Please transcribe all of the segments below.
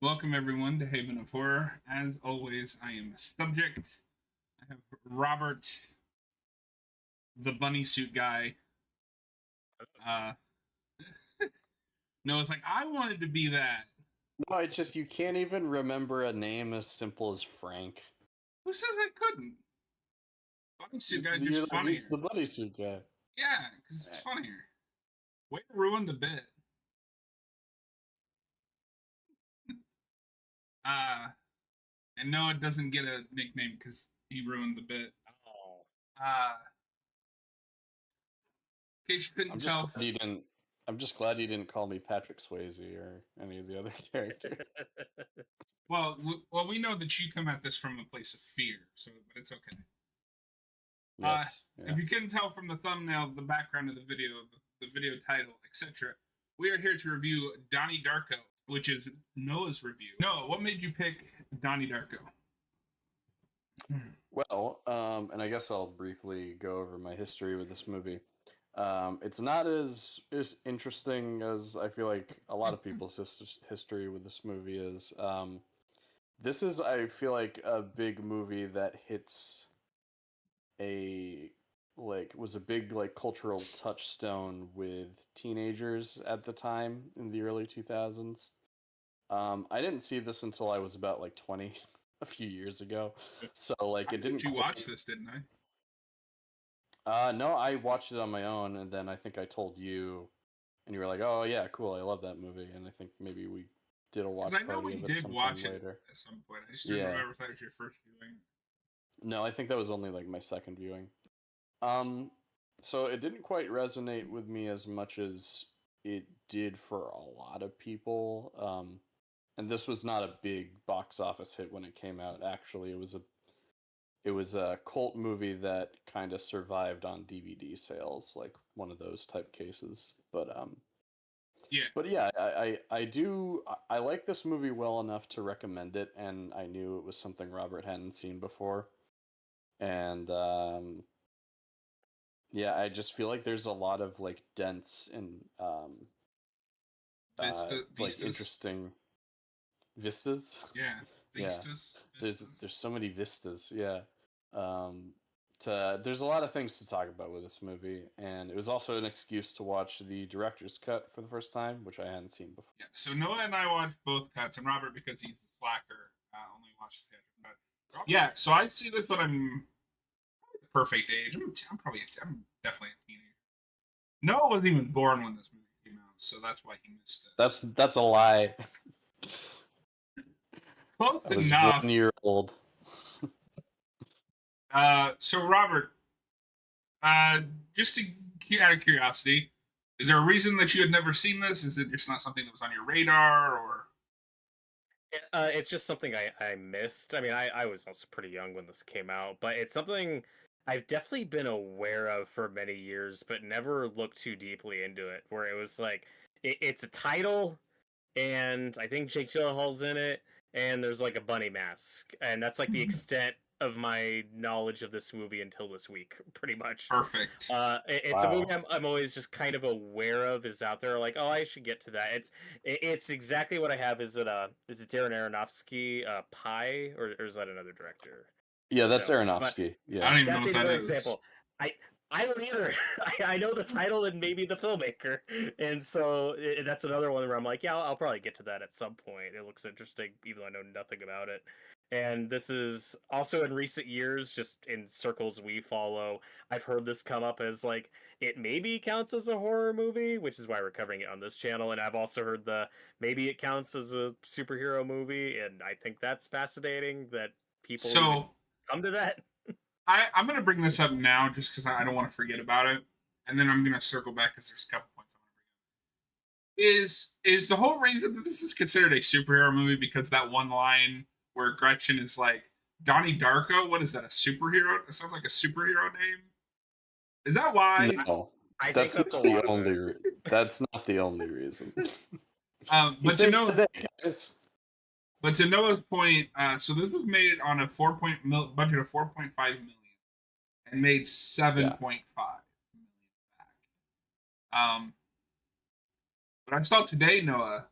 Welcome everyone to Haven of Horror. As always, I am a subject. I have Robert, the bunny suit guy. Uh, no, it's like I wanted to be that. No, it's just you can't even remember a name as simple as Frank. Who says I couldn't? Bunny suit guy's just You're like, he's funnier. the bodysuit guy. Yeah, because it's funnier. Way to ruin the bit. Uh, and no, it doesn't get a nickname because he ruined the bit. Oh, Uh, in case you couldn't I'm just tell, glad you didn't. I'm just glad you didn't call me Patrick Swayze or any of the other characters. well, we know that you come at this from a place of fear, so but it's okay. Uh, Yes. if Yeah. you couldn't tell from the thumbnail, the background of the video title, etc., we are here to review Donnie Darko, which is Noah's review. Noah, what made you pick Donnie Darko? Well, and I guess I'll briefly go over my history with this movie. It's not as interesting as I feel like a lot of people's history with this movie is. This is, I feel like, a big movie that hits a was a big cultural touchstone with teenagers at the time in the early 2000s. I didn't see this until I was about 20 a few years ago. So I it made didn't you watch quite. this, didn't I? No, I watched it on my own, and then I think I told you, and you were like, "Oh yeah, cool, I love that movie." And I think maybe we did a Because watch I know party we of it did sometime watch it later. at some point. I just didn't Yeah. remember if that was your first viewing. No, I think that was only my second viewing. So it didn't quite resonate with me as much as it did for a lot of people. And this was not a big box office hit when it came out. Actually, it was a cult movie that kind of survived on DVD sales, like one of those type cases. Yeah. But yeah, I like this movie well enough to recommend it, and I knew it was something Robert hadn't seen before, and yeah, I just feel like there's a lot of dense and Vistas. interesting vistas. Yeah. Yeah, Vistas. there's so many vistas. Yeah, um, there's a lot of things to talk about with this movie, and it was also an excuse to watch the director's cut for the first time, which I hadn't seen before. Yeah. So Noah and I watched both cuts, and Robert, because he's the slacker, only watched the theater cut. Yeah. So I see this when I'm the perfect age. I'm definitely a teenager. Noah wasn't even born when this movie came out, so that's why he missed it. That's a lie. Close I was enough. 1 year old. So Robert, uh, just out of curiosity, is there a reason that you had never seen this? Is it just not something that was on your radar, or it's just something I missed. I mean, I was also pretty young when this came out, but it's something I've definitely been aware of for many years, but never looked too deeply into it. Where it was like, it's a title, and I think Jake Gyllenhaal's in it, and there's like a bunny mask, and that's like the extent of my knowledge of this movie until this week, pretty much. perfect? It's a movie I'm always just kind of aware of is out there. Like, oh, I should get to that. It's exactly what I have. Is it Darren Aronofsky, Pie, or is that another director? Yeah, that's No, but Aronofsky. I Yeah, don't even know that's what that another is. example. I I don't either. I know the title and maybe the filmmaker, and so that's another one where I'm like, yeah, I'll probably get to that at some point. It looks interesting, even though I know nothing about it. And this is also in recent years, just in circles we follow, I've heard this come up as like it maybe counts as a horror movie, which is why we're covering it on this channel. And I've also heard maybe it counts as a superhero movie, and I think that's fascinating that people even So come to that. I'm gonna bring this up now, just because I don't want to forget about it, and then I'm gonna circle back because there's a couple points I want to bring up. Is the whole reason that this is considered a superhero movie because that one line where Gretchen is like Donnie Darko? What is that? A superhero? It sounds like a superhero name. Is that why? no, I think that's that's a not the lot of only. it. That's not the only reason. He But to saves know, the day, guys. but to Noah's point, so this was made on a budget of 4.5 million and made Yeah. 7.5 million back. But I saw today, Noah,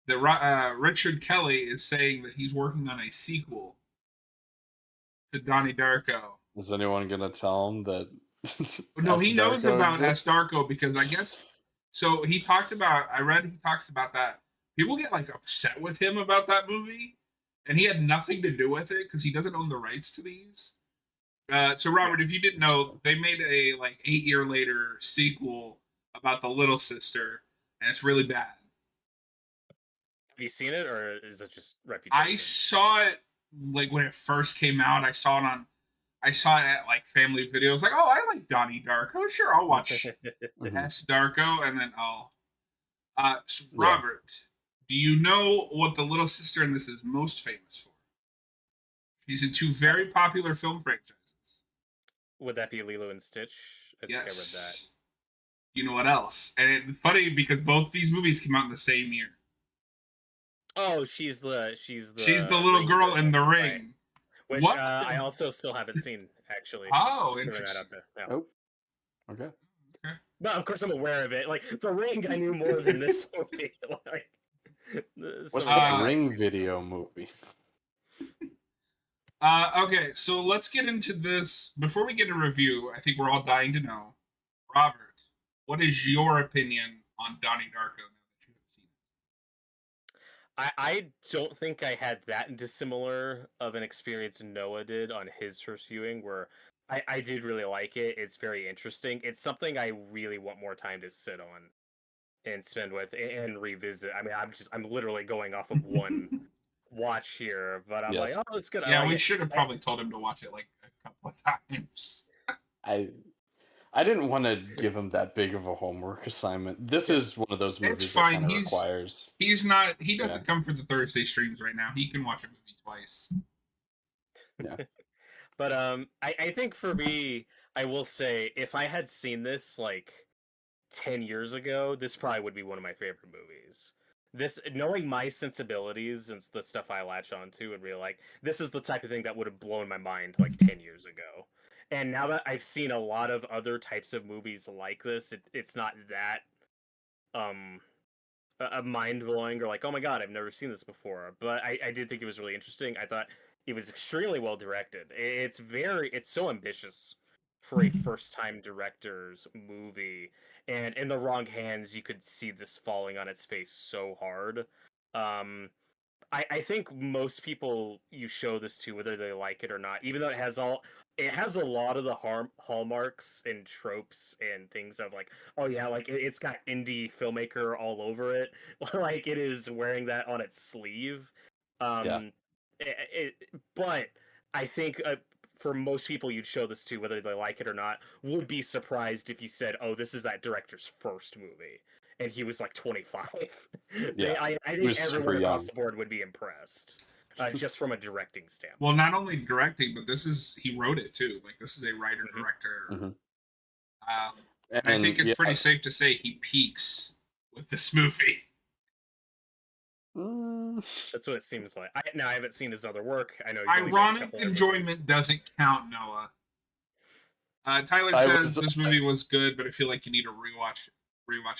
that Richard Kelly is saying that he's working on a sequel to Donnie Darko. Is anyone gonna tell him that No, S he knows Darko about S exists? Darko because I guess so. He talked about. I read he talks about that. People get like upset with him about that movie, and he had nothing to do with it because he doesn't own the rights to these. So Yeah. Robert, if you didn't know, Interesting. they made a like 8 year later sequel about the little sister, and it's really bad. Have you seen it, or is it just I reputation? saw it like when it first came out. I saw it at like family videos. Like, oh, I like Donnie Darko. Sure, I'll watch Mhm. S Darko, and then I'll. So Yeah. Robert, do you know what the little sister in this is most famous for? She's in two very popular film franchises. Would that be Lilo and Stitch? I think I read that. Yes. You know what else? And it's funny because both these movies came out in the same year. Oh, she's She's the the little Ring girl in girl, the right? ring. Which What? I also still haven't seen, actually. Oh, Just putting that out interesting. there. Yeah. Oh, okay. Okay. But of course, I'm aware of it. Like the Ring, I knew more than this movie. Like, What's so the yeah, Uh, I've Ring seen it. video movie? okay, so let's get into this. Before we get a review, I think we're all dying to know. Robert, what is your opinion on Donnie Darko now that you have seen I don't think I had that dissimilar of an experience Noah did on his first viewing, where I did really like it. It's very interesting. It's something I really want more time to sit on and spend with and revisit. I mean, I'm literally going off of one it? watch here, but I'm like, Yes. oh, it's good. I Yeah, like we it. should have probably told him to watch it like a couple of times. I I didn't want to give him that big of a homework assignment. This is one of those It's movies that fine. kind of requires. He's not. He Yeah. doesn't come for the Thursday streams right now. He can watch a movie twice. Yeah. But I think for me, I will say if I had seen this like 10 years ago, this probably would be one of my favorite movies. This knowing my sensibilities and the stuff I latch onto and really like, this is the type of thing that would have blown my mind like 10 years ago. And now that I've seen a lot of other types of movies like this, it's not that um mind blowing or like, oh my god, I've never seen this before. But I did think it was really interesting. I thought it was extremely well directed. It's so ambitious for a first time director's movie. And in the wrong hands, you could see this falling on its face so hard. Um, I think most people you show this to, whether they like it or not, even though it has a lot of the hallmarks and tropes and things of like, oh yeah, like it's got indie filmmaker all over it, like it is wearing that on its sleeve. Yeah. But I think for most people you'd show this to, whether they like it or not, would be surprised if you said, "Oh, this is that director's first movie," and he was like 25. Yeah. I He think was super everyone across young. the board would be impressed, just from a directing standpoint. Well, not only directing, but he write it too. Like this is a writer Mhm. director. hmm And I think it's yeah, pretty safe to say he peaks with this movie. mm, That's what it seems like. I haven't seen his other work. I know he's only made a Ironic couple other enjoyment movies. doesn't count, Noah. Tyler I says was this movie was good, but I feel like you need to rewatch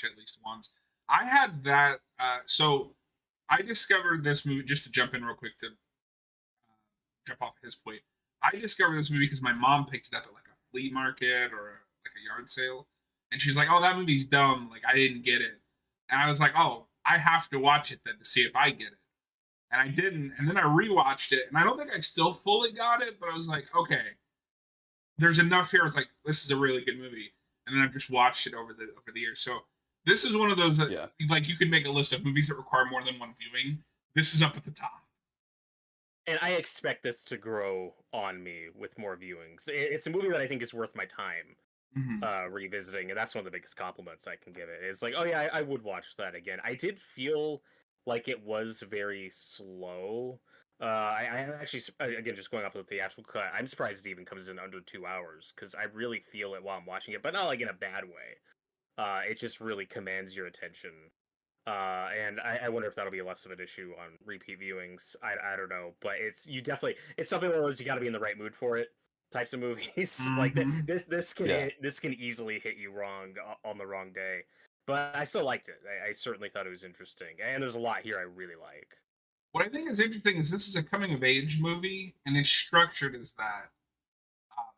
it at least once. I had that. So I discovered this movie just to jump in real quick to jump off his point. I discovered this movie because my mom picked it up at like a flea market or like a yard sale, and she's like, "Oh, that movie's dumb. Like I didn't get it," and I was like, "Oh, I have to watch it then to see if I get it." And I didn't, and then I rewatched it, and I don't think I still fully got it, but I was like, "Okay, there's enough here." I was like, "This is a really good movie," and then I've just watched it over the years. So this is one of those that yeah. like you could make a list of movies that require more than one viewing. This is up at the top. And I expect this to grow on me with more viewings. It's a movie that I think is worth my time Mm-hmm. revisiting, and that's one of the biggest compliments I can give it. It's like, oh yeah, I would watch that again. I did feel like it was very slow. I actually, again, just going off of the theatrical cut, I'm surprised it even comes in under 2 hours because I really feel it while I'm watching it, but not like in a bad way. It just really commands your attention. And I wonder if that'll be less of an issue on repeat viewings. I don't know, but it's something where you got to be in the right mood for it. Types of movies like Mm-hmm. this Yeah. this can easily hit you wrong on the wrong day. but I still liked it. I certainly thought it was interesting, and there's a lot here I really like. What I think is interesting is this is a coming of age movie, and it's structured as that.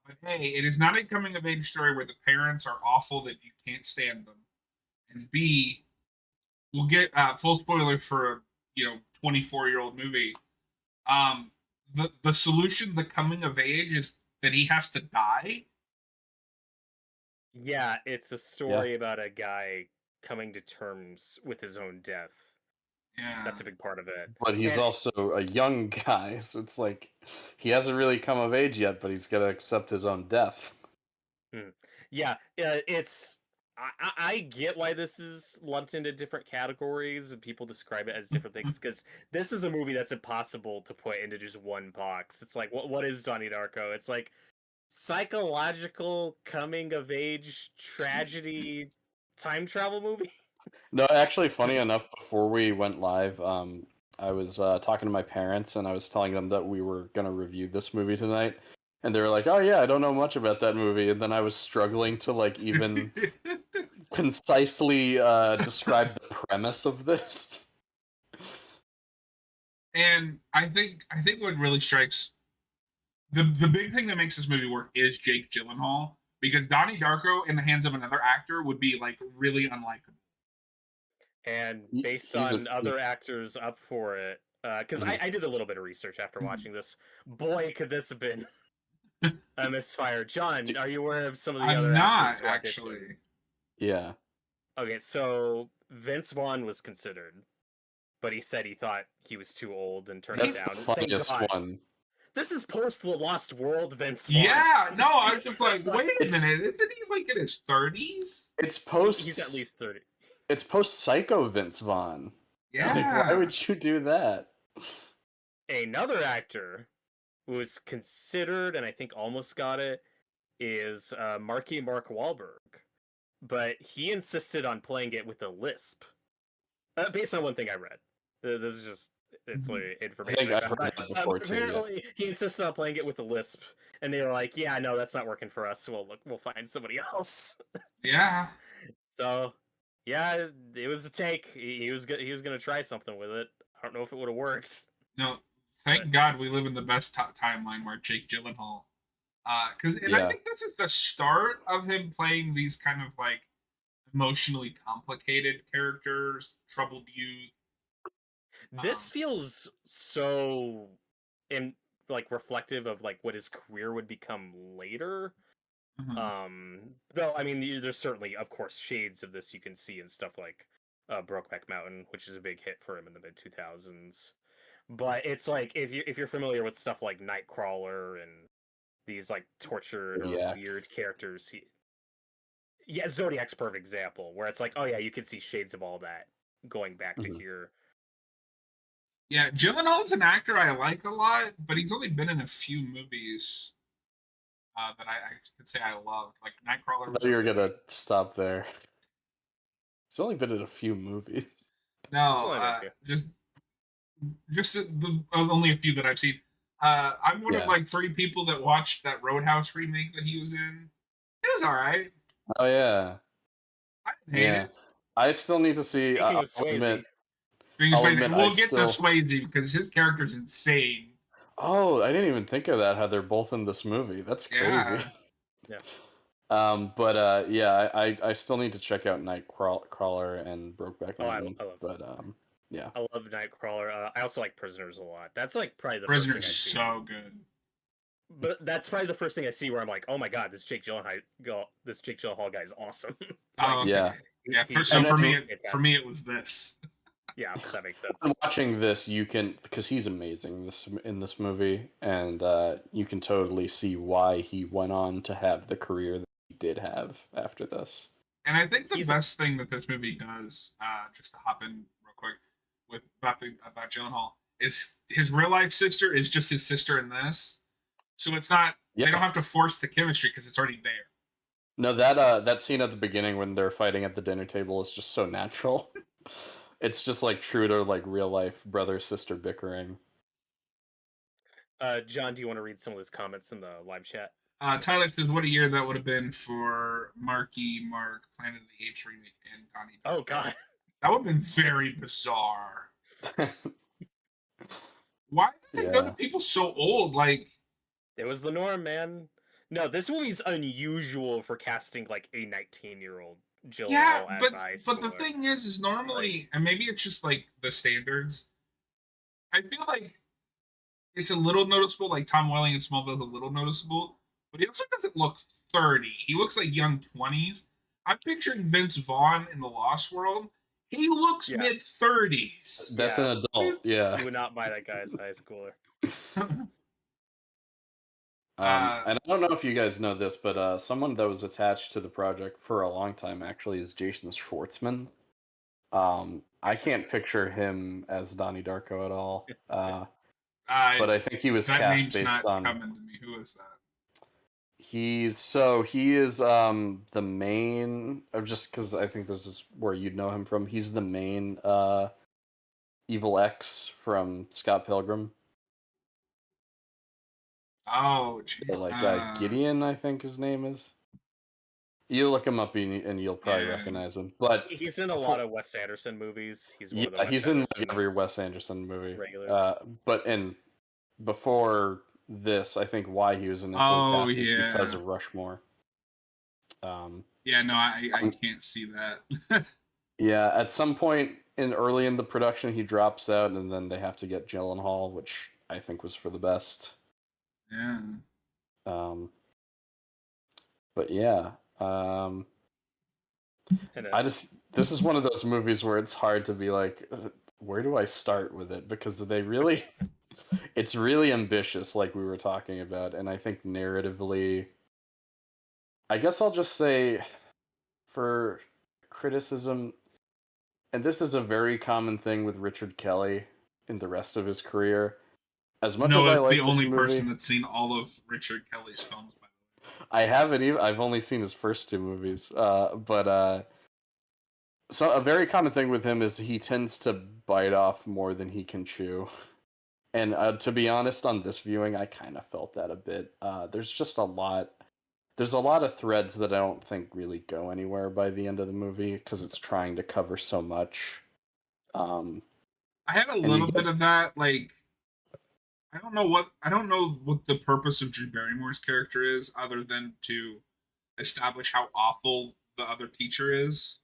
But hey, it is not a coming of age story where the parents are awful that you can't stand them. And B, we'll get full spoilers for a 24-year-old movie. The solution, the coming of age, is that he has to die. Yeah, it's a story about a guy coming to terms with his own death. Yeah, That's a big part of it. But he's And- also a young guy, so it's like he hasn't really come of age yet, but he's got to accept his own death. Yeah, it's. I get why this is lumped into different categories and people describe it as different things because this is a movie that's impossible to put into just one box. It's like, what is Donnie Darko? It's like psychological coming of age tragedy time travel movie. No, actually, funny enough, before we went live, I was talking to my parents and I was telling them that we were going to review this movie tonight. And they were like, "Oh yeah, I don't know much about that movie." And then I was struggling to like even concisely describe the premise of this. and I think what really strikes the big thing that makes this movie work is Jake Gyllenhaal, because Donnie Darko in the hands of another actor would be like really unlikable. And based He's on other actors up for it, because I did a little bit of research after watching this. Boy, could this have been a misfire. John, are you aware of some of the I'm other not actors who auditioned? actually. Yeah. Okay, so Vince Vaughn was considered, but he said he thought he was too old and turned That's it the down. Thank funniest God. one. This is post The Lost World, Vince Vaughn. Yeah, no, I was just like, wait a It's- minute, isn't he like in his 30s? It's post. He's at least 30. It's post Psycho Vince Vaughn. Yeah. Like, why would you do that? Another actor who was considered and I think almost got it is Mark Wahlberg, but he insisted on playing it with a lisp, based on one thing I read. This is just it's like I information. think I've heard that before too. Yeah. Apparently, he insisted on playing it with a lisp, and they were like, "Yeah, no, that's not working for us. So we'll find somebody else." Yeah. So, yeah, it was a take. He was gonna try something with it. I don't know if it would have worked. No, thank God we live in the best timeline where Jake Gyllenhaal. I Yeah. think this is the start of him playing these kind of like emotionally complicated characters, troubled youth. This feels so in like reflective of like what his career would become later. Though I mean, there's certainly, of course, shades of this you can see in stuff like Brokeback Mountain, which is a big hit for him in the mid 2000s. But it's like if you're familiar with stuff like Nightcrawler and these like tortured or Zodiac. weird characters, yeah, Zodiac's a perfect example where it's like, oh yeah, you can see shades of all that going back to here. Yeah, Gyllenhaal's an actor I like a lot, but he's only been in a few movies that I could say I loved. Like Nightcrawler. I thought you were gonna stop there. He's only been in a few movies. No, only been a few. just only a few that I've seen. I'm one Yeah. of like 3 people that watched that Roadhouse remake that he was in. It was all right. Oh yeah. I didn't hate it. I still need to see. Speaking I'll of Swayze, admit, Speaking of I'll Swayze, admit, we'll I get still- to Swayze because his character's insane. Oh, I didn't even think of that. How they're both in this movie. That's crazy. Yeah. Yeah. But yeah, I still need to check out Nightcrawler and Brokeback Oh, I Mountain. love But yeah. I love Nightcrawler. I also like Prisoners a lot. That's like probably the Prisoner's first thing I see. so good. But that's probably the first thing I see where I'm like, oh my god, this Jake Gyllenhaal guy is awesome. Oh, okay. Yeah. Yeah. He- So he's for me, fantastic. it was this. Yeah, that makes sense. Watching this, you can, because he's amazing in this movie, and you can totally see why he went on to have the career that he did have after this. And I think the He's- best thing that this movie does, just to hop in real quick with about Gyllenhaal, is his real life sister is just his sister in this. So it's not they Yeah. don't have to force the chemistry because it's already there. No, that scene at the beginning when they're fighting at the dinner table is just so natural. It's just like true to like real life brother sister bickering. John, do you want to read some of his comments in the live chat? Tyler says, "What a year that would have been for Marky Mark, Planet of the Apes remake, and Donnie Oh Darko. God. That would have been very bizarre. Why does that go to Yeah. people so old? Like, It was the norm, man. No, this movie's unusual for casting like a 19-year-old yeah, Gyllenhaal as a high but the schooler. thing is normally, and maybe it's just like the standards. I feel like it's a little noticeable. Like Tom Welling in Smallville is a little noticeable, but he also doesn't look 30. He looks like young 20s. I'm picturing Vince Vaughn in the Lost World. He looks Yeah. mid 30s. That's Yeah. an adult. Yeah. You would not buy that guy as a high schooler. And I don't know if you guys know this, but someone that was attached to the project for a long time actually is Jason Schwartzman. I can't picture him as Donnie Darko at all. But I think he was that cast name's based not on coming to me. Who is that? he is the main of just because I think this is where you'd know him from. He's the main evil X from Scott Pilgrim. Oh, Gideon, I think his name is. You look him up and you'll probably yeah. recognize him. But He's in a lot of Wes Anderson movies. He's one of the yeah, Wes he's in Anderson like every Wes Anderson movie. regulars. But before this, I think why he was initially Oh, cast is because yeah. of Rushmore. Yeah, no, I can't see that. Yeah, at some point early in the production, he drops out, and then they have to get Gyllenhaal, which I think was for the best. Yeah. But yeah, this is one of those movies where it's hard to be like, where do I start with it? Because it's really ambitious, like we were talking about, and I think narratively, I guess I'll just say, for criticism, and this is a very common thing with Richard Kelly in the rest of his career. As much as I Noah's the like this only movie, person that's seen all of Richard Kelly's films. By I haven't even. I've only seen his first two movies. So a very common thing with him is he tends to bite off more than he can chew. And to be honest, on this viewing, I kind of felt that a bit. There's just a lot. There's a lot of threads that I don't think really go anywhere by the end of the movie because it's trying to cover so much. I had a little bit of that. Like, I don't know what the purpose of Drew Barrymore's character is, other than to establish how awful the other teacher is.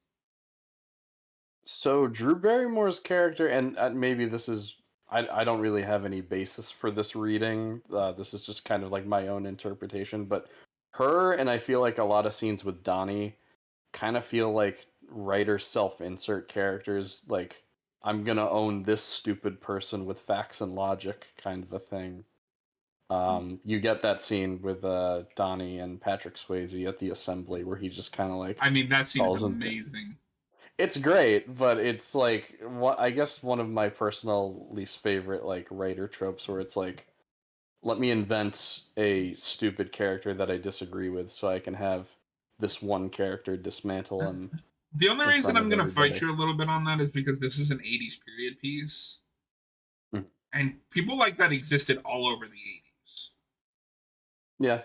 So Drew Barrymore's character, and maybe this is, I don't really have any basis for this reading. This is just kind of like my own interpretation. But her and I feel like a lot of scenes with Donnie kind of feel like writer self-insert characters. Like, I'm gonna own this stupid person with facts and logic, kind of a thing. You get that scene with Donnie and Patrick Swayze at the assembly where he just kind of like. I mean, that scene is falls in- amazing. It's great, but it's like I guess one of my personal least favorite like writer tropes where it's like, let me invent a stupid character that I disagree with so I can have this one character dismantle him. The only reason front I'm of going to fight everybody. you a little bit on that is because this is an 80s period piece. Mm. And people like that existed all over the 80s. Yeah.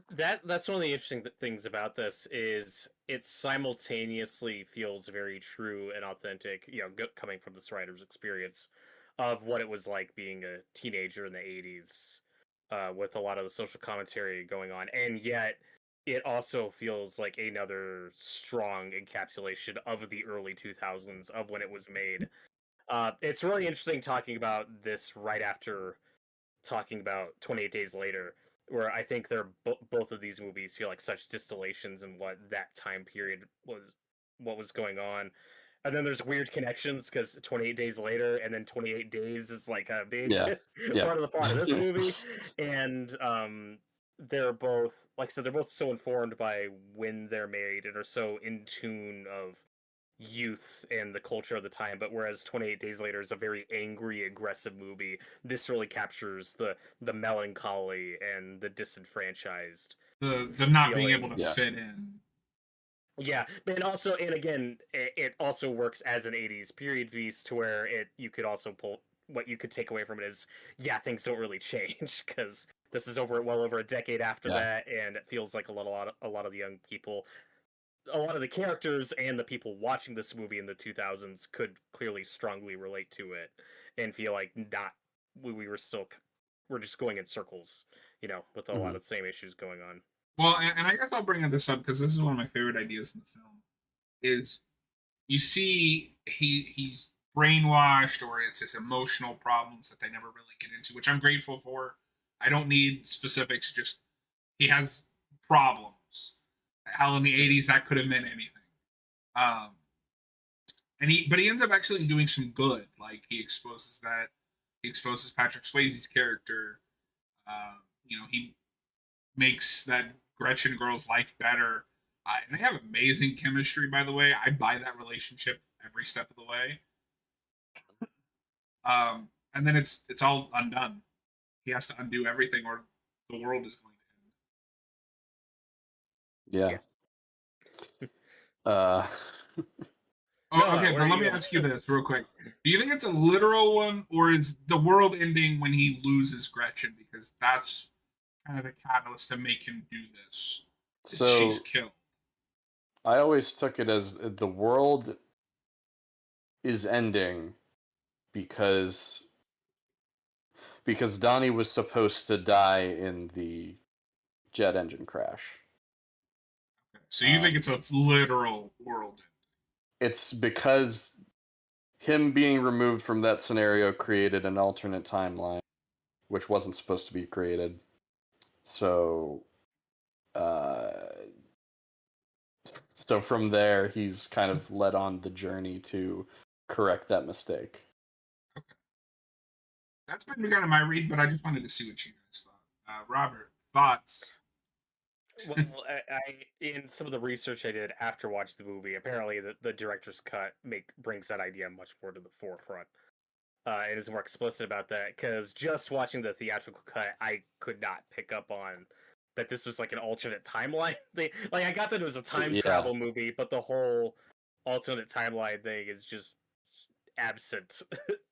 That's one of the interesting things about this is it simultaneously feels very true and authentic, coming from this writer's experience of what it was like being a teenager in the 80s, with a lot of the social commentary going on, and yet it also feels like another strong encapsulation of the early 2000s of when it was made. It's really interesting talking about this right after talking about 28 Days Later, where I think they're both of these movies feel like such distillations in what that time period was, what was going on. And then there's weird connections because 28 Days Later and then 28 Days is like a big part of the plot of this movie. And they're both, like I said, they're both so informed by when they're made and are so in tune of youth and the culture of the time. But whereas 28 Days Later is a very angry, aggressive movie, this really captures the melancholy and the disenfranchised, the not being able to Yeah. fit in. yeah. And also, and again, it also works as an 80s period piece to where you could also pull, what you could take away from it is, yeah, things don't really change because This is well over a decade after Yeah. that, and it feels like a lot of the young people, a lot of the characters and the people watching this movie in the 2000s could clearly strongly relate to it and feel like we we're just going in circles, with a lot of the same issues going on. Well, and I guess I'll bring this up because this is one of my favorite ideas in the film. Is you see he's brainwashed, or it's his emotional problems that they never really get into, which I'm grateful for. I don't need specifics, just he has problems. Hell, in the 80s that could have meant anything. Um but he ends up actually doing some good. Like he exposes Patrick Swayze's character. He makes that Gretchen girl's life better. And they have amazing chemistry, by the way. I buy that relationship every step of the way. And then it's all undone. He has to undo everything, or the world is going to Yeah. Yes. Okay, but let me ask you this real quick. Do you think it's a literal one, or is the world ending when he loses Gretchen? Because that's kind of the catalyst to make him do this. So she's killed. I always took it as the world is ending because Donnie was supposed to die in the jet engine crash. So you think it's a literal world ending? It's because him being removed from that scenario created an alternate timeline, which wasn't supposed to be created. So, so from there, he's kind of led on the journey to correct that mistake. Okay. That's been kind of my read, but I just wanted to see what you guys thought. Robert, thoughts? Well, in some of the research I did after watching the movie, apparently the director's cut brings that idea much more to the forefront. It is more explicit about that, because just watching the theatrical cut, I could not pick up on that this was like an alternate timeline. I got that it was a time travel movie, but the whole alternate timeline thing is just absent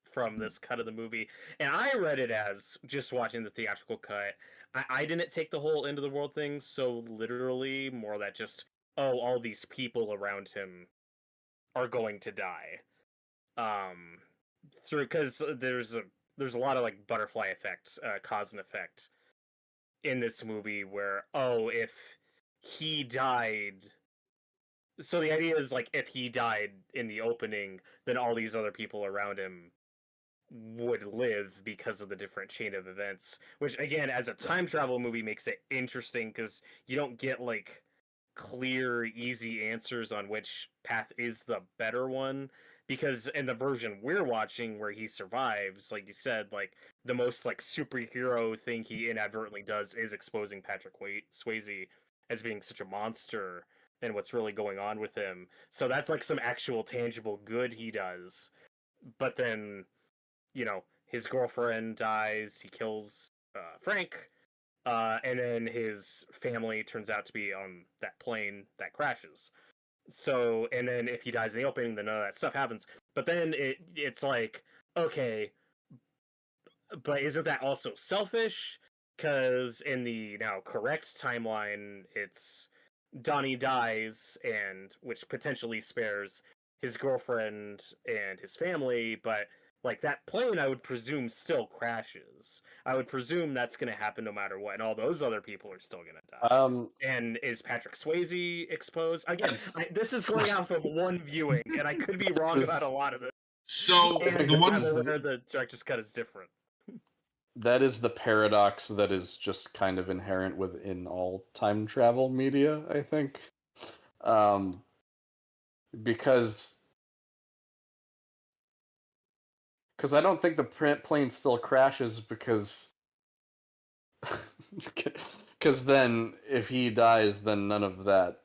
from this cut of the movie. And I read it as, just watching the theatrical cut, I didn't take the whole end of the world thing so literally, more that just, all these people around him are going to die. Because there's a lot of like butterfly effect, cause and effect in this movie, where if he died, so the idea is like, if he died in the opening, then all these other people around him would live because of the different chain of events, which again, as a time travel movie, makes it interesting because you don't get like clear, easy answers on which path is the better one. Because in the version we're watching, where he survives, like you said, like the most like superhero thing he inadvertently does is exposing Patrick Swayze as being such a monster and what's really going on with him. So that's like some actual tangible good he does. But then, his girlfriend dies, he kills Frank, and then his family turns out to be on that plane that crashes. So, and then if he dies in the opening, then none of that stuff happens. But then it's like, okay, but isn't that also selfish? Because in the now correct timeline, it's Donnie dies, and which potentially spares his girlfriend and his family, but like that plane, I would presume still crashes. I would presume that's going to happen no matter what, and all those other people are still going to die. And is Patrick Swayze exposed again? This is going out from one viewing, and I could be wrong about a lot of it. So the ones where the director's cut is different. That is the paradox that is just kind of inherent within all time travel media, I think. Because I don't think the plane still crashes, because then if he dies, then none of that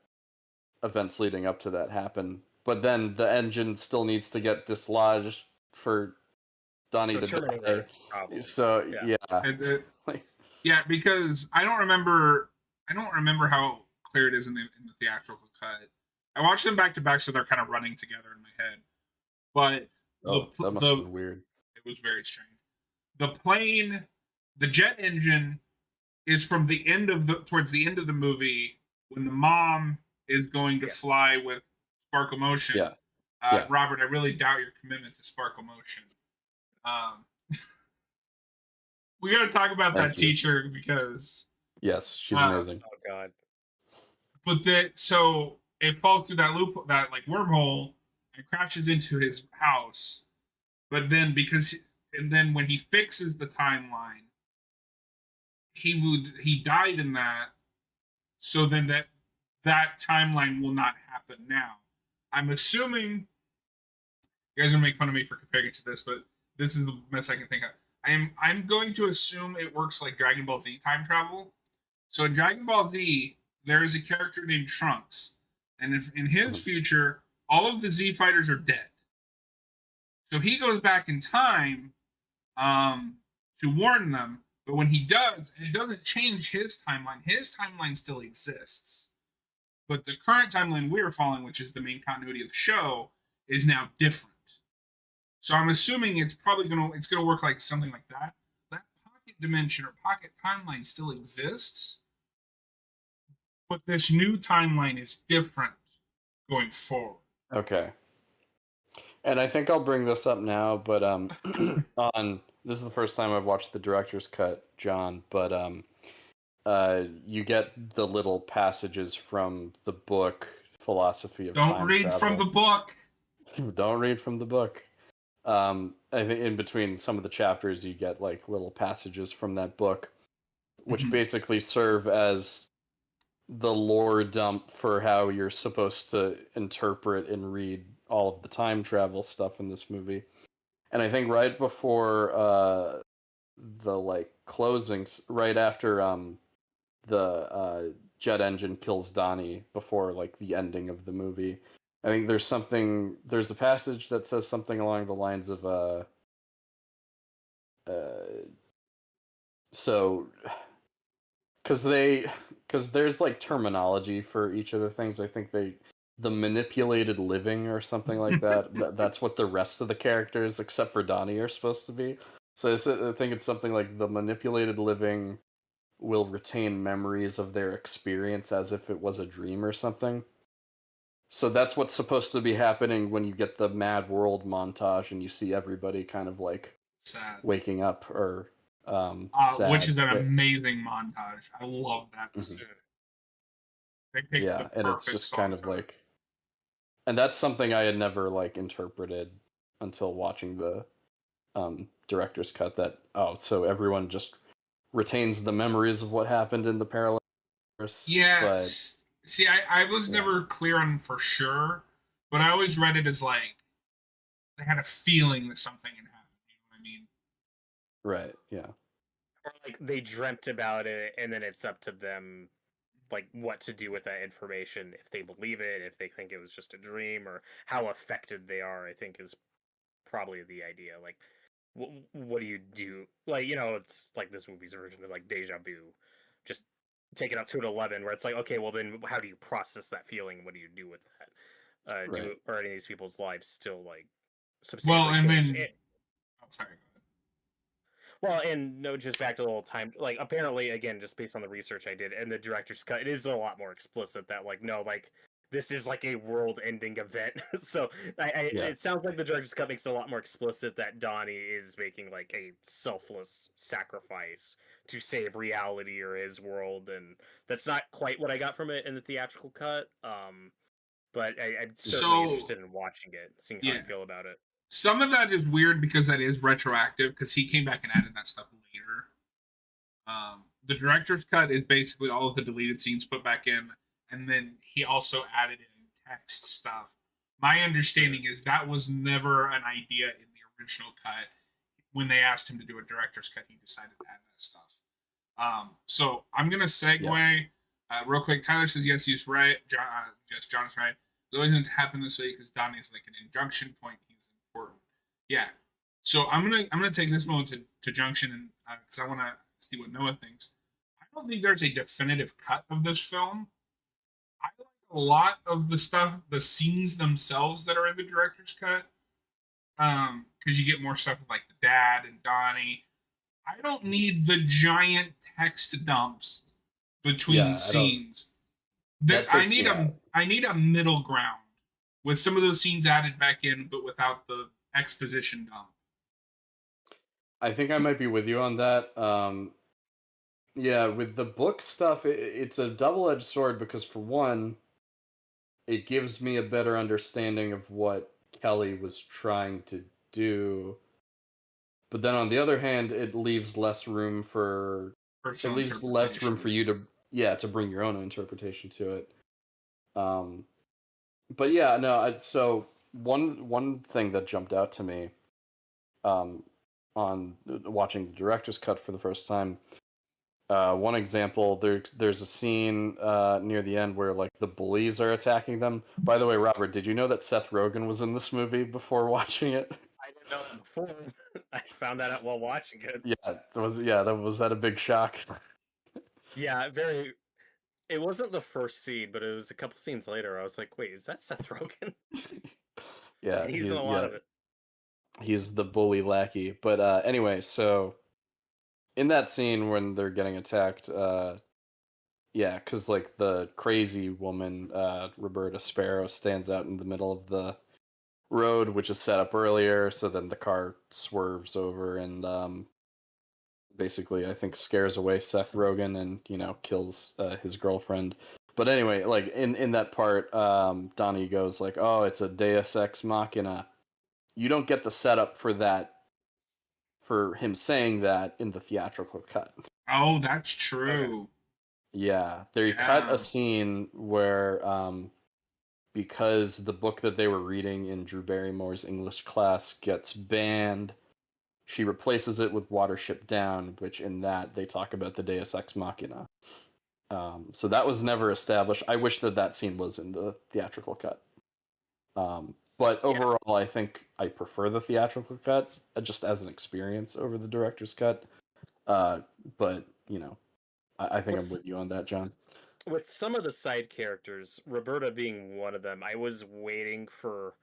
events leading up to that happen. But then the engine still needs to get dislodged for Donnie to die. So yeah, because I don't remember how clear it is in the theatrical cut. I watched them back to back, so they're kind of running together in my head. But that must have been weird. It was very strange. The plane, the jet engine is from the end of towards the end of the movie when the mom is going to fly with Sparkle Motion. Yeah. Yeah. Robert, I really doubt your commitment to Sparkle Motion. We got to talk about Thank that you. teacher because Yes, she's amazing. Oh God. But so it falls through that loop, that like wormhole, and crashes into his house. But then then when he fixes the timeline, he died in that. So then that timeline will not happen now. I'm assuming you guys are gonna make fun of me for comparing it to this, but this is the best I can think of. I'm going to assume it works like Dragon Ball Z time travel. So in Dragon Ball Z, there is a character named Trunks, and if in his future, all of the Z fighters are dead. So he goes back in time to warn them, but when he does, it doesn't change his timeline. His timeline still exists, but the current timeline we're following, which is the main continuity of the show, is now different. So I'm assuming it's gonna work like something like that. That pocket dimension or pocket timeline still exists, but this new timeline is different going forward. Okay. And I think I'll bring this up now, but this is the first time I've watched the director's cut, John, but you get the little passages from the book Philosophy of Time Don't read Travel. from the book. Don't read from the book. I think in between some of the chapters, you get like little passages from that book, which basically serve as the lore dump for how you're supposed to interpret and read all of the time travel stuff in this movie. And I think right before the like closings, right after the jet engine kills Donnie, before like the ending of the movie, I think there's a passage that says something along the lines of so because there's like terminology for each of the things. I think the manipulated living or something like that. That's what the rest of the characters except for Donnie are supposed to be. So I think it's something like the manipulated living will retain memories of their experience as if it was a dream or something. So that's what's supposed to be happening when you get the Mad World montage and you see everybody kind of like Sad. waking up or sad. Which is an amazing montage. I love that. They picked the and it's perfect just song kind of for it. like, and that's something I had never like interpreted until watching the director's cut. That so everyone just retains the memories of what happened in the parallel universe. Yeah. But See, I was never clear on for sure, but I always read it as like they had a feeling that something had happened. You know what I mean? right, yeah. Or like they dreamt about it, and then it's up to them, like what to do with that information. If they believe it, if they think it was just a dream, or how affected they are. I think is probably the idea. Like, what do you do? Like, it's like this movie's version of like deja vu, just take it up to an 11, where it's like, okay, well then, how do you process that feeling? What do you do with that? Right. Are any of these people's lives still like Well, substantially and changed? then I'm sorry. Well, and no, just back to the whole time. Like, apparently, again, just based on the research I did and the director's cut, it is a lot more explicit that, like, no, like, this is like a world-ending event. So, it sounds like the director's cut makes it a lot more explicit that Donnie is making like a selfless sacrifice to save reality or his world, and that's not quite what I got from it in the theatrical cut. But I'm certainly interested in watching it, seeing how you feel about it. Some of that is weird because that is retroactive because he came back and added that stuff later. The director's cut is basically all of the deleted scenes put back in, and then he also added in text stuff. My understanding is that was never an idea in the original cut. When they asked him to do a director's cut, he decided to add that stuff. So I'm gonna segue real quick. Tyler says yes, he's right. Yes, John is right. It's always going to happen this way because Donnie is like an injunction point. He's important. Yeah. So I'm gonna take this moment to junction and because I want to see what Noah thinks. I don't think there's a definitive cut of this film. I like a lot of the stuff, the scenes themselves that are in the director's cut, because you get more stuff with like the dad and Donnie. I don't need the giant text dumps between Yeah, I don't. scenes. That I takes need me a out. middle ground with some of those scenes added back in, but without the exposition dump. I think I might be with you on that. Yeah, with the book stuff, it's a double-edged sword because for one, it gives me a better understanding of what Kelly was trying to do. But then on the other hand, it leaves less room for Personal you interpretation. to, yeah, to bring your own interpretation to it. Um, but yeah, no, so one thing that jumped out to me um, on watching the director's cut for the first time. One example, there's a scene near the end where like the bullies are attacking them. By the way, Robert, did you know that Seth Rogen was in this movie before watching it? I didn't know that before. I found that out while watching it. That a big shock. Yeah, very. It wasn't the first scene, but it was a couple scenes later. I was like, "Wait, is that Seth Rogen?" Yeah, And he's in a lot of it. he's the bully lackey. But anyway, so in that scene when they're getting attacked, yeah, because like the crazy woman, Roberta Sparrow, stands out in the middle of the road, which is set up earlier. So then the car swerves over and basically, I think, scares away Seth Rogen and kills his girlfriend. But anyway, like in that part, Donnie goes like, "Oh, it's a Deus Ex Machina." You don't get the setup for that for him saying that in the theatrical cut. Oh, that's Okay. true. Yeah, they cut a Yeah. scene where because the book that they were reading in Drew Barrymore's English class gets banned, she replaces it with Watership Down, which in that they talk about the Deus Ex Machina. So that was never established. I wish that scene was in the theatrical cut. But Yeah. overall, I think I prefer the theatrical cut just as an experience over the director's cut. But I think I'm What's with you on that, John. with some of the side characters, Roberta being one of them, I was waiting for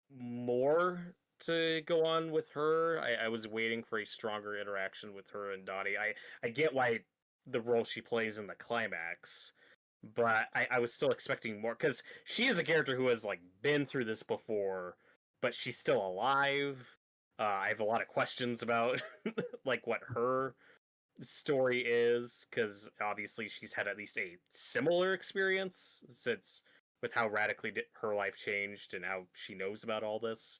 more to go on with her. I was waiting for a stronger interaction with her and Donnie. I get why the role she plays in the climax, but I was still expecting more because she is a character who has like been through this before, but she's still alive. I have a lot of questions about like what her story is because obviously she's had at least a similar experience since with how radically her life changed and how she knows about all this.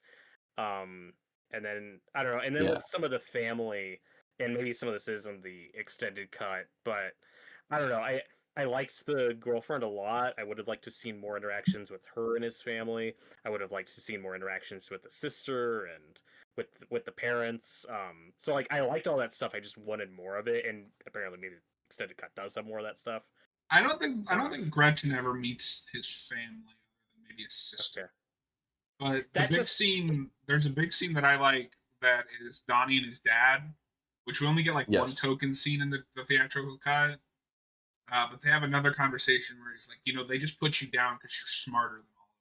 um and then I don't know, and then Yeah. with some of the family, and maybe some of this isn't the extended cut, but I don't know, I liked the girlfriend a lot. I would have liked to seen more interactions with her and his family. I would have liked to seen more interactions with the sister and with the parents. So like I liked all that stuff. I just wanted more of it, and apparently maybe the extended cut does have more of that stuff. I don't think Gretchen ever meets his family, maybe his sister. Okay, But the that big just scene, there's a big scene that I like that is Donnie and his dad, which we only get like one Yes. token scene in the theatrical cut. But they have another conversation where he's like, they just put you down because you're smarter than all of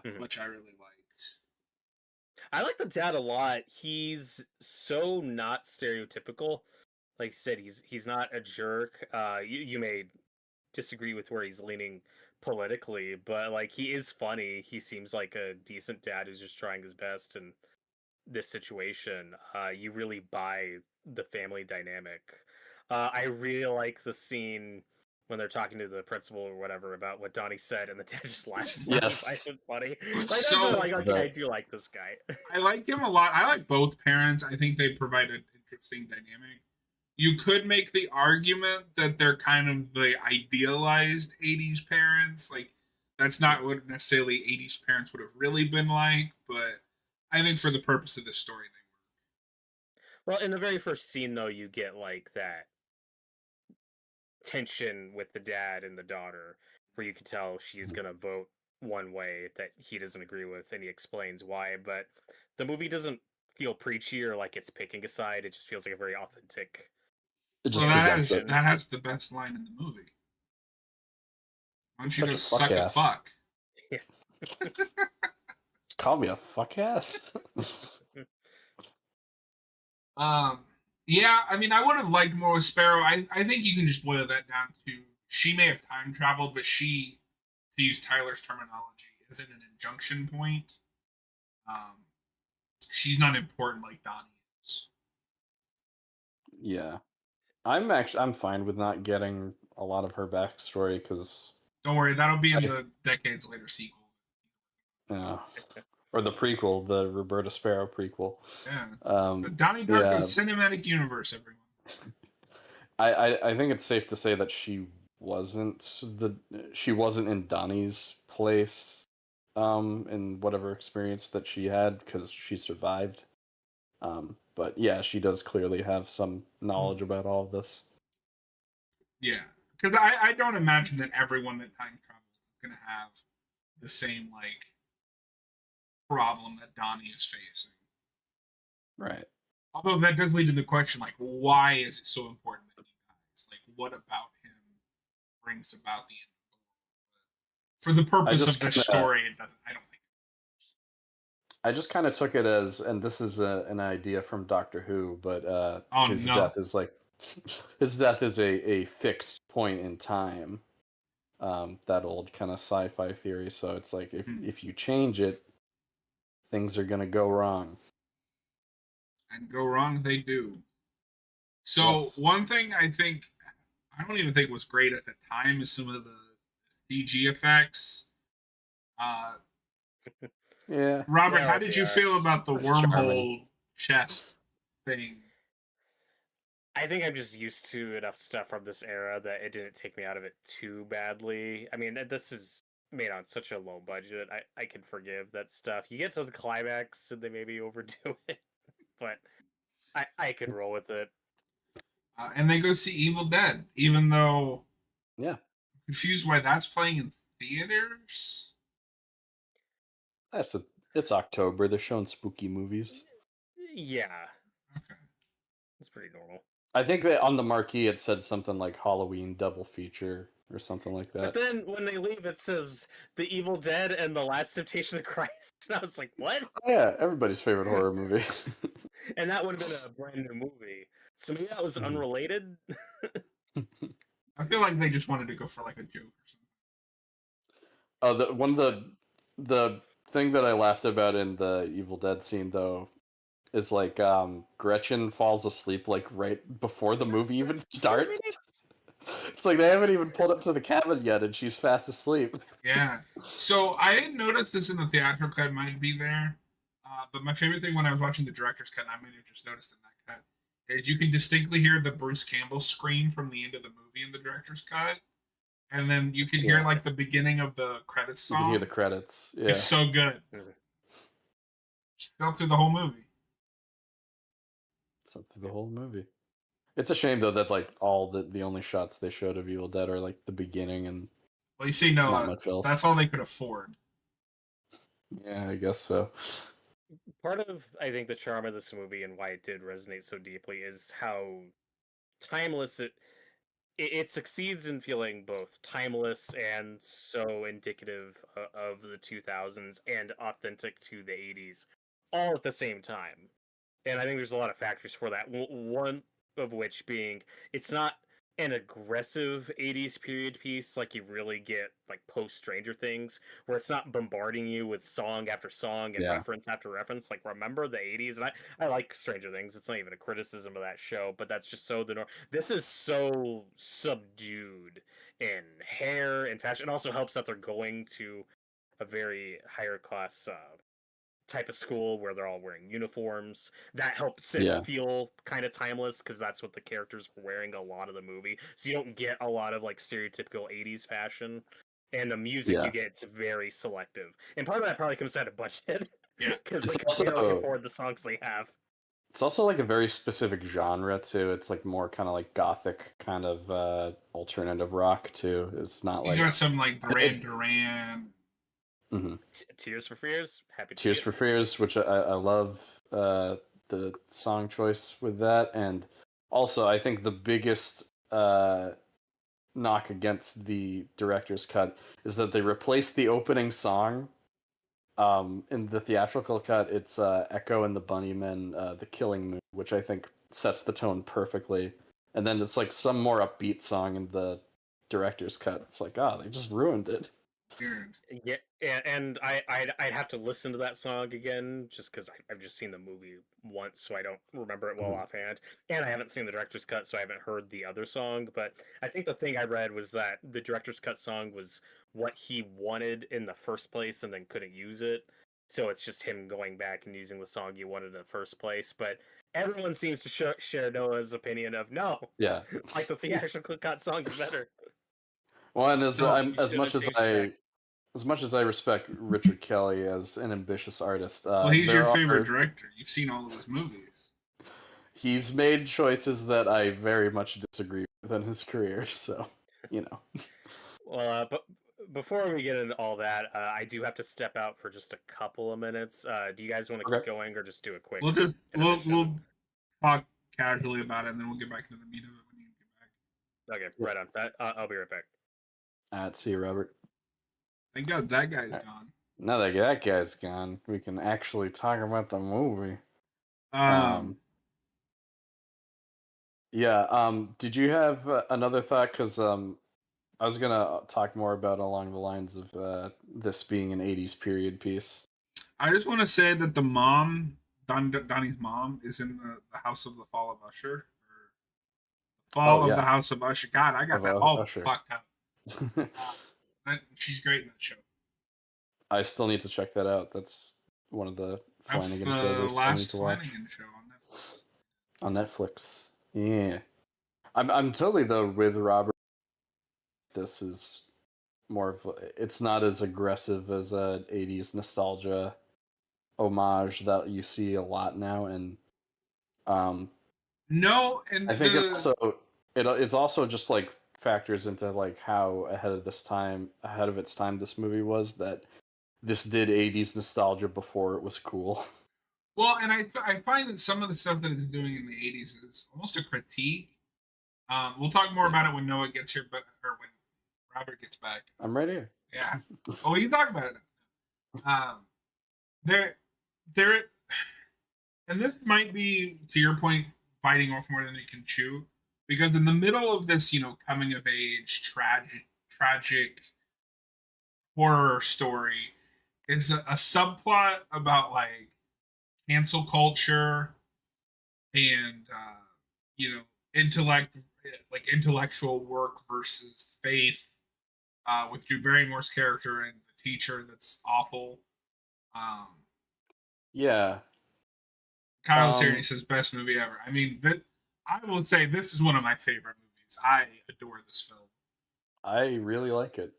them, Yeah. Mhm. which I really liked. I like the dad a lot. He's so not stereotypical. Like I said, he's not a jerk. You may disagree with where he's leaning politically, but like he is funny. He seems like a decent dad who's just trying his best in this situation. You really buy the family dynamic. I really like the scene when they're talking to the principal or whatever about what Donnie said, and the dad just laughs like he finds Yes. it funny. Like that's what, So like okay, I do like this guy. I like him a lot. I like both parents. I think they provide an interesting dynamic. You could make the argument that they're kind of the idealized 80s parents. Like, that's not what necessarily 80s parents would have really been like, but I think for the purpose of this story, they Well, in the very first scene, though, you get like that tension with the dad and the daughter, where you can tell she's gonna vote one way that he doesn't agree with, and he explains why. But the movie doesn't feel preachy or like it's picking a side. It just feels like a very authentic It were. Well, just presents it. reaction. that has the best line in the movie. Why He's don't you such a just fuck suck a ass. fuck? Call me a fuck ass. Yeah, I mean, I would have liked more with Sparrow. I think you can just boil that down to she may have time traveled, but she, to use Tyler's terminology, isn't an injunction point. Um, she's not important like Donnie is. Yeah, I'm fine with not getting a lot of her backstory because Don't worry, that'll be in I the decades later sequel. uh, or the prequel, the Roberta Sparrow prequel. Yeah, the Donnie Darko Yeah, cinematic universe, everyone. I think it's safe to say that she wasn't in Donnie's place in whatever experience that she had because she survived. But yeah, she does clearly have some knowledge about all of this. Yeah, because I don't imagine that everyone that time travels is gonna have the same like problem that Donnie is facing. Right. Although that does lead to the question, like, why is it so important that he dies? Like, what about him brings about the end of the world? For the I purpose just of the kind of story, it doesn't. I don't think. I just kind of took it as, and this is an idea from Doctor Who, but Oh his no! death is like his death is a fixed point in time. That old kind of sci-fi theory. So it's like if you change it, things are gonna go wrong. And go wrong, they do. So Yes. one thing I think I don't even think was great at the time is some of the CG effects. Uh, Yeah, Robert, how Oh did you feel gosh. about the it's charming. wormhole chest thing? I think I'm just used to enough stuff from this era that it didn't take me out of it too badly. I mean, this is made on such a low budget. I can forgive that stuff. You get to the climax and they maybe overdo it, but I could roll with it. And they go see Evil Dead, even though Yeah, I'm confused why that's playing in theaters. that's a, it's October. They're showing spooky movies. Yeah, Okay. it's pretty normal. I think that on the marquee it said something like Halloween double feature or something like But that. then when they leave, it says The Evil Dead and The Last Temptation of Christ. And I was like, what? Yeah, everybody's favorite horror movie. And that would have been a brand new movie. So maybe that was Mhm. unrelated. I feel like they just wanted to go for like a joke or something. Oh, the thing that I laughed about in the Evil Dead scene though is like Gretchen falls asleep like right before the movie even starts. It's like they haven't even pulled up to the cabin yet and she's fast asleep. Yeah. So I didn't notice this in the theatrical cut. It might be there. But my favorite thing when I was watching the director's cut, and I might have just noticed in that cut, is you can distinctly hear the Bruce Campbell scream from the end of the movie in the director's cut. And then you can hear Yeah. like the beginning of the credits You can hear song. the credits. Yeah. It's so good. Still through the whole movie. So through the whole movie. It's a shame though that like all the only shots they showed of Evil Dead are like the beginning and Well, you see, no, not much that's else. all they could afford. Yeah, I guess so. Part of, I think, the charm of this movie and why it did resonate so deeply is how timeless it succeeds in feeling both timeless and so indicative of the 2000s and authentic to the 80s all at the same time. And I think there's a lot of factors for that. One of which being it's not an aggressive 80s period piece like you really get like post Stranger Things, where it's not bombarding you with song after song and Yeah. reference after reference. Like, remember the 80s? And I like Stranger Things. It's not even a criticism of that show, but that's just so the norm. This is so subdued in hair and fashion. It also helps that they're going to a very higher class type of school where they're all wearing uniforms. That helps it Yeah. feel kind of timeless because that's what the characters are wearing a lot of the movie. So you don't get a lot of like stereotypical 80s fashion. And the music you Yeah. get, it's very selective. And part of that probably comes down to budget. Yeah. Because It's they can barely also afford the songs they have. it's also like a very specific genre too. It's like more kind of like gothic kind of alternative rock too. It's not You got like some like Duran it, Duran. mhm. Tears for Fears, happy to see Tears it. for Fears, which I love the song choice with that, and also I think the biggest knock against the director's cut is that they replaced the opening song. In the theatrical cut, it's Echo and the Bunnymen, "The Killing Moon." which I think sets the tone perfectly. And then it's like some more upbeat song in the director's cut. It's like, they just ruined it. Weird. Yeah, and I'd have to listen to that song again just because I've just seen the movie once, so I don't remember it well offhand. And I haven't seen the director's cut, so I haven't heard the other song. But I think the thing I read was that the director's cut song was what he wanted in the first place and then couldn't use it. So it's just him going back and using the song he wanted in the first place. But everyone seems to share Noah's opinion of no, Yeah. like the theatrical cut song is better. Well, and as No, you as shouldn't much have as changed it back. as much as I respect Richard Kelly as an ambitious artist, Well, he's there your favorite are director. You've seen all of his movies. he's made choices that I very much disagree with in his career. So, you know. Well, but before we get into all that, I do have to step out for just a couple of minutes. Do you guys want to keep Okay. going or just do a quick? We'll intermission? talk casually about it, and then we'll get back into the meat of it when you get back. Okay, right on. I'll be right back. See you, Robert. Thank God that guy's gone. Now that guy's gone, we can actually talk about the movie. Yeah. Did you have another thought? Because I was gonna talk more about along the lines of this being an '80s period piece. I just want to say that the mom, Donnie's mom, is in the House of the Fall of Usher. Or Fall of the House of Usher. God, I got Of that all Usher. fucked up. She's great in that show. I still need to check that out. That's one of the That's Flanagan the shows I need to watch. Flanagan show on Netflix. On Netflix. Yeah. I'm totally though with Robert. This is more of it's not as aggressive as a 80s nostalgia homage that you see a lot now, and No, and I think it's also just like factors into like how ahead of its time this movie was, that this did 80s nostalgia before it was cool. well, and I find that some of the stuff that it's doing in the '80s is almost a critique. We'll talk more about it when Noah gets here, or when Robert gets back. I'm right here. Yeah. Oh, we can talk about it now. There, and this might be, to your point, biting off more than you can chew, because in the middle of this, coming of age, tragic horror story, is a subplot about like cancel culture and intellect, like intellectual work versus faith, with Drew Barrymore's character and the teacher that's awful. Yeah. Kyle Series says best movie ever. I mean, I will say this is one of my favorite movies. I adore this film. I really like it.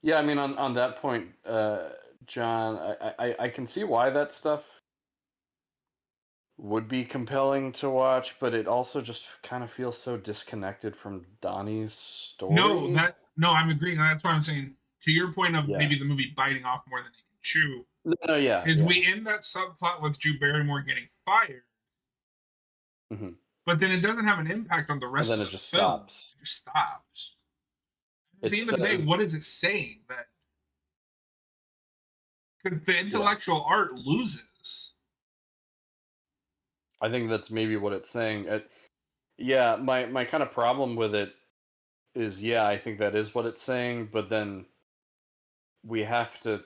Yeah, I mean, on that point, John, I can see why that stuff would be compelling to watch, but it also just kind of feels so disconnected from Donnie's story. No, I'm agreeing. That's why I'm saying, to your point of maybe the movie biting off more than it can chew. No, yeah. We end that subplot with Drew Barrymore getting fired, but then it doesn't have an impact on the rest of the film. Stops. It just stops. At the end of the day, what is it saying? That because the intellectual art loses. I think that's maybe what it's saying. My kind of problem with it is, I think that is what it's saying, but then we have to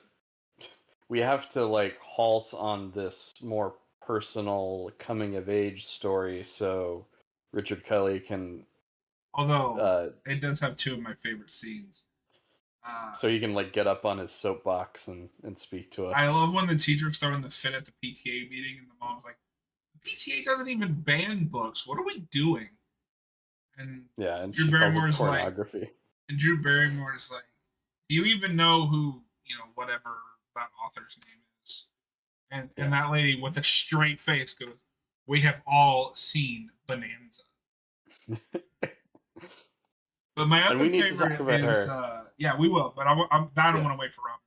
like halt on this more personal coming of age story so Richard Kelly can, although it does have two of my favorite scenes, so he can like get up on his soapbox and speak to us. I love when the teacher's throwing the fit at the PTA meeting and the mom's like, the PTA doesn't even ban books, what are we doing? And and Drew Barrymore's like, do you even know who, whatever that author's name is? And that lady with a straight face goes, we have all seen Bonanza. But my other favorite is, we will, but I don't want to wait for Robin.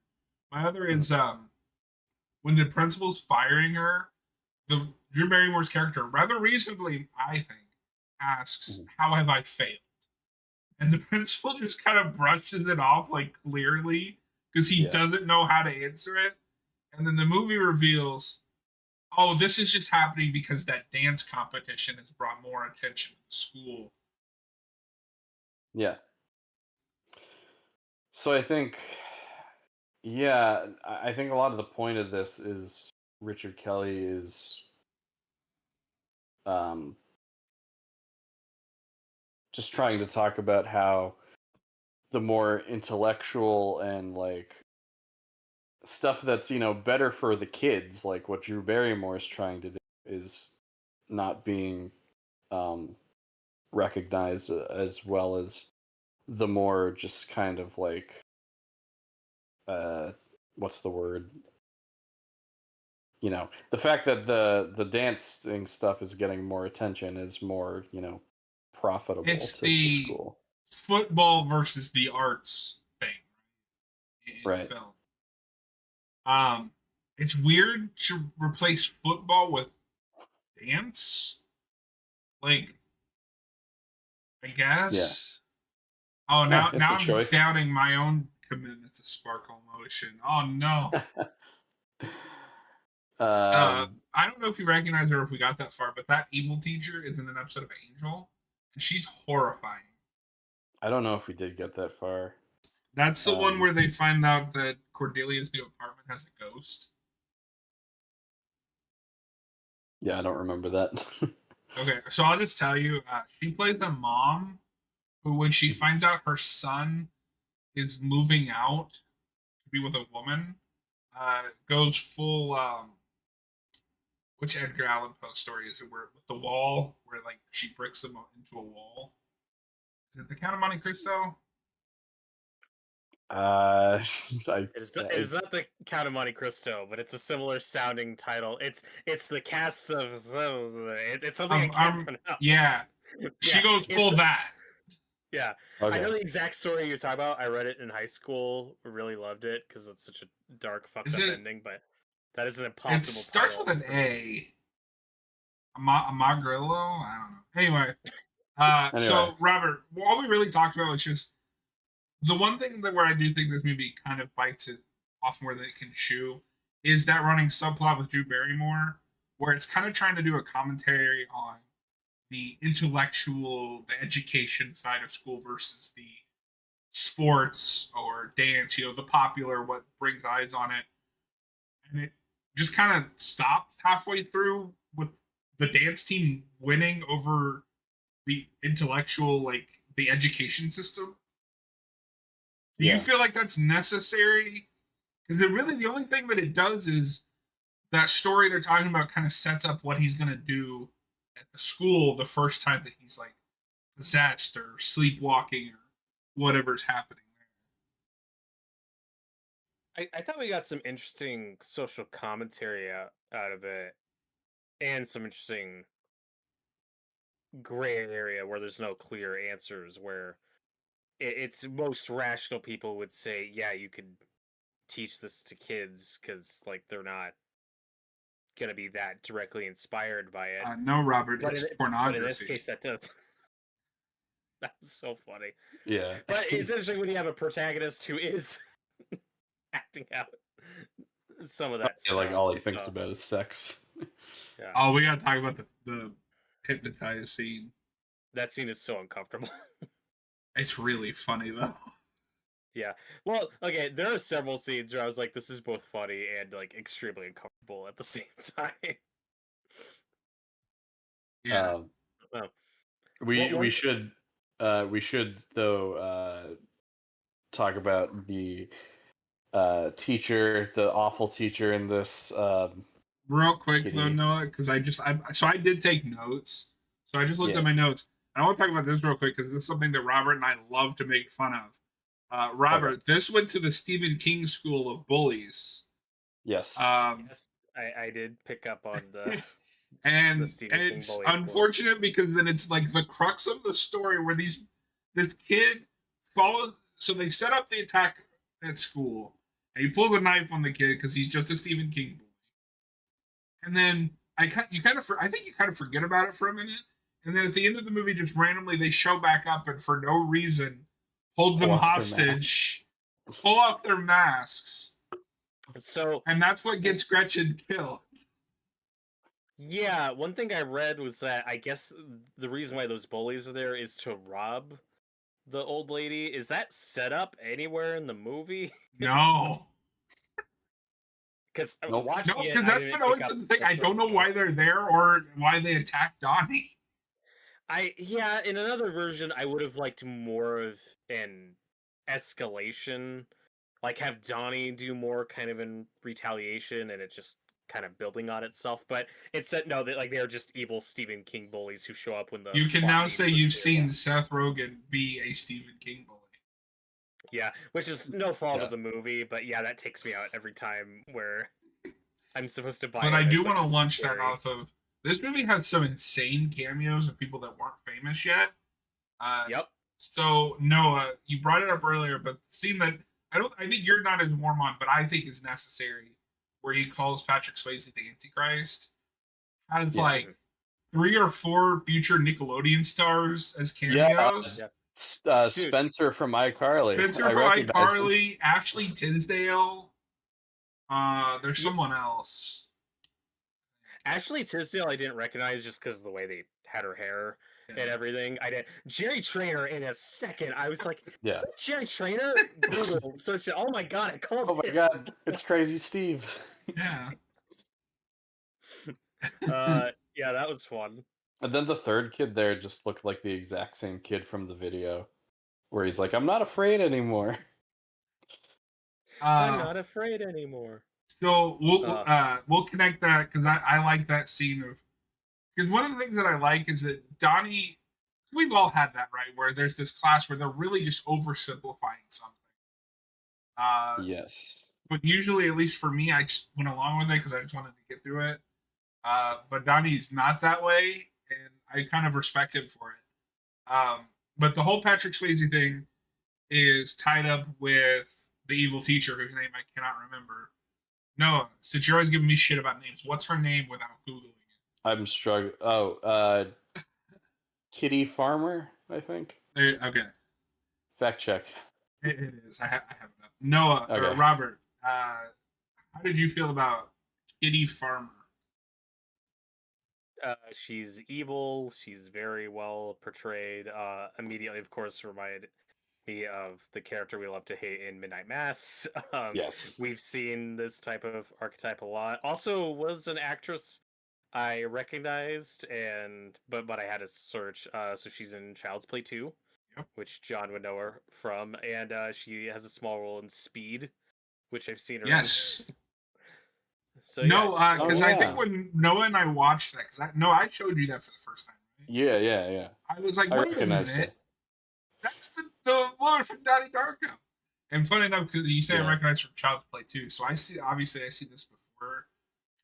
My other is when the principal's firing her, the Drew Barrymore's character, rather reasonably, I think, asks, how have I failed? And the principal just kind of brushes it off, like, clearly, because he doesn't know how to answer it. And then the movie reveals, oh, this is just happening because that dance competition has brought more attention to the school. Yeah. So I think, yeah, I think a lot of the point of this is Richard Kelly is um, just trying to talk about how the more intellectual and like stuff that's better for the kids, like what Drew Barrymore is trying to do, is not being um, recognized as well as the more just kind of like what's the word? The fact that the dancing stuff is getting more attention is more profitable It's to the the school. football versus the arts thing in Right. film. It's weird to replace football with dance. Like, I guess. Oh, Yeah, it's now a I'm choice. doubting my own commitment to sparkle motion. Oh no. um, I don't know if you recognize her or if we got that far, but that evil teacher is in an episode of Angel, and she's horrifying. I don't know if we did get that far. That's the one where they find out that Cordelia's new apartment has a ghost. Yeah, I don't remember that. Okay, so I'll just tell you, she plays a mom who, when she finds out her son is moving out to be with a woman, goes full. Which Edgar Allan Poe story is it? Where with the wall, where like she bricks him into a wall. Is it The Count of Monte Cristo? I, It is not the Count of Monte Cristo, but it's a similar sounding title. It's the cast of it's something I can't pronounce. Yeah, she goes full that. Yeah, okay. I know the exact story you're talking about. I read it in high school. Really loved it because it's such a dark, fucked up ending. But that is an impossible. It starts with an A. Magrillo? I don't know. Anyway, so Robert, all we really talked about was just the one thing that where I do think this movie kind of bites it off more than it can chew is that running subplot with Drew Barrymore, where it's kind of trying to do a commentary on the intellectual, the education side of school versus the sports or dance, the popular, what brings eyes on it. And it just kind of stopped halfway through with the dance team winning over the intellectual, like the education system. Do you feel like that's necessary? Because really the only thing that it does is that story they're talking about kind of sets up what he's going to do at the school the first time that he's like possessed or sleepwalking or whatever's happening there. I thought we got some interesting social commentary out of it, and some interesting gray area where there's no clear answers, where it's most rational people would say, yeah, you could teach this to kids because like they're not gonna be that directly inspired by it. No, Robert, it's pornography. But in this case, that does. That was so funny. Yeah, but it's interesting when you have a protagonist who is acting out some of that stuff. Like all he thinks about is sex. Yeah. Oh, we gotta talk about the hypnotized scene. That scene is so uncomfortable. It's really funny though. Yeah. Well, okay, there are several scenes where I was like, this is both funny and like extremely uncomfortable at the same time. Yeah. We should though talk about the teacher, the awful teacher in this. Real quick though, Noah, because I did take notes. So I just looked at my notes. And I want to talk about this real quick because this is something that Robert and I love to make fun of. Robert, this went to the Stephen King School of Bullies. Yes. Yes, I did pick up on the. And it's unfortunate because then it's like the crux of the story where this kid follows. So they set up the attack at school, and he pulls a knife on the kid because he's just a Stephen King boy. And then I think you kind of forget about it for a minute, and then at the end of the movie, just randomly they show back up and for no reason hold them hostage, pull off their masks. So, and that's what gets Gretchen killed. Yeah, one thing I read was that I guess the reason why those bullies are there is to rob the old lady. Is that set up anywhere in the movie? No. Because Nope. No, watching it, because I that's didn't been pick always up. the thing. I don't know why they're there or why they attacked Donnie. Yeah, in another version, I would have liked more of an escalation, like have Donnie do more kind of in retaliation, and it just kind of building on itself. But it said no, that like they're just evil Stephen King bullies who show up when the You can plot now needs say them you've to. seen Seth Rogen be a Stephen King bully. Yeah, which is no fault Yeah. of the movie, but yeah, that takes me out every time where I'm supposed to buy But it I as do like want to this launch that theory. off of this movie had some insane cameos of people that weren't famous yet. Yep. So Noah, you brought it up earlier, but the scene that I think you're not as warm on, but I think is necessary, where he calls Patrick Swayze the Antichrist, has Yeah. like 3 or 4 future Nickelodeon stars as Yeah, cameos. Dude. Spencer from iCarly. Spencer I from recognize him. iCarly, Ashley Tisdale. There's Yeah. someone else. Ashley Tisdale, I didn't recognize just because of the way they had her hair and Yeah. everything. I did. Jerry Trainer in a second. I was like, Yeah. is that Jerry Trainer? Google search it. Oh my god, I called Oh my it. god, it's Crazy Steve. Yeah. Yeah, that was fun. And then the third kid there just looked like the exact same kid from the video, where he's like, "I'm not afraid anymore." I'm Uh, not afraid anymore. so we'll connect that because I like that scene of because one of the things that I like is that Donnie. We've all had that, right? Where there's this class where they're really just oversimplifying something. Yes. But usually, at least for me, I just went along with it because I just wanted to get through it. But Donnie's not that way, and I kind of respect him for it. But the whole Patrick Swayze thing is tied up with the evil teacher whose name I cannot remember. Noah, since you're always giving me shit about names, what's her name without Googling it? I'm struggling. Kitty Farmer, I think. Okay. Fact check. It is. I have it up. Noah or Okay. Robert, how did you feel about Kitty Farmer? She's evil. She's very well portrayed. Immediately, of course, reminded me of the character we love to hate in Midnight Mass. Yes. We've seen this type of archetype a lot. Also, was an actress I recognized, but I had to search. So she's in Child's Play 2, Yep. which John would know her from, and she has a small role in Speed, which I've seen her Yes. in. So No, yeah, because Oh, I yeah. think when Noah and I watched that, because I showed you that for the first time. Right? Yeah. I was like, I wait a recognized minute, her. that's the woman from Donnie Darko. And funny enough, because you say I Yeah. recognize from Child's Play too, so I see this before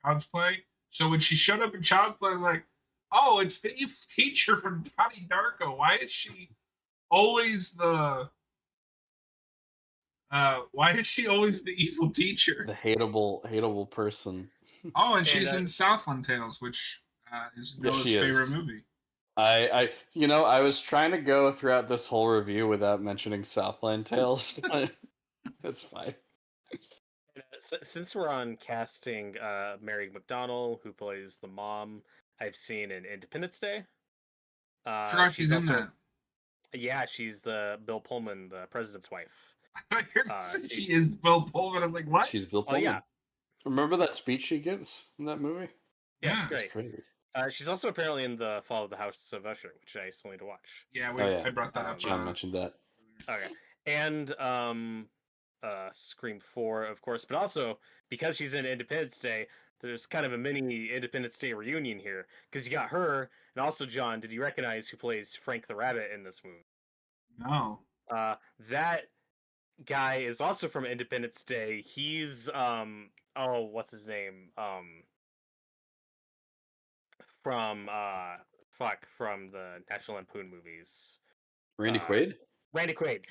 Child's Play. So when she showed up in Child's Play, I was like, oh, it's the evil teacher from Donnie Darko. Why is she always the evil teacher? The hateable person. Oh, and she's And, in Southland Tales, which is Yeah, Noah's she is. favorite movie. I was trying to go throughout this whole review without mentioning Southland Tales, but it's fine. since we're on casting, Mary McDonnell, who plays the mom, I've seen in Independence Day. I forgot she's in also, that. Yeah, she's the Bill Pullman, the president's wife. I heard she is Bill Pullman. I was like, what? She's Bill Oh Pullman. yeah, Remember that speech she gives in that movie? yeah, Yeah. it's great. She's also apparently in the Fall of the House of Usher, which I still need to watch. Yeah, yeah. I brought that up. John mentioned that. Okay, and Scream 4, of course, but also because she's in Independence Day, there's kind of a mini Independence Day reunion here because you got her and also John. Did you recognize who plays Frank the Rabbit in this movie? No. That guy is also from Independence Day. He's what's his name? From from the National Lampoon movies. Randy Quaid? Randy Quaid.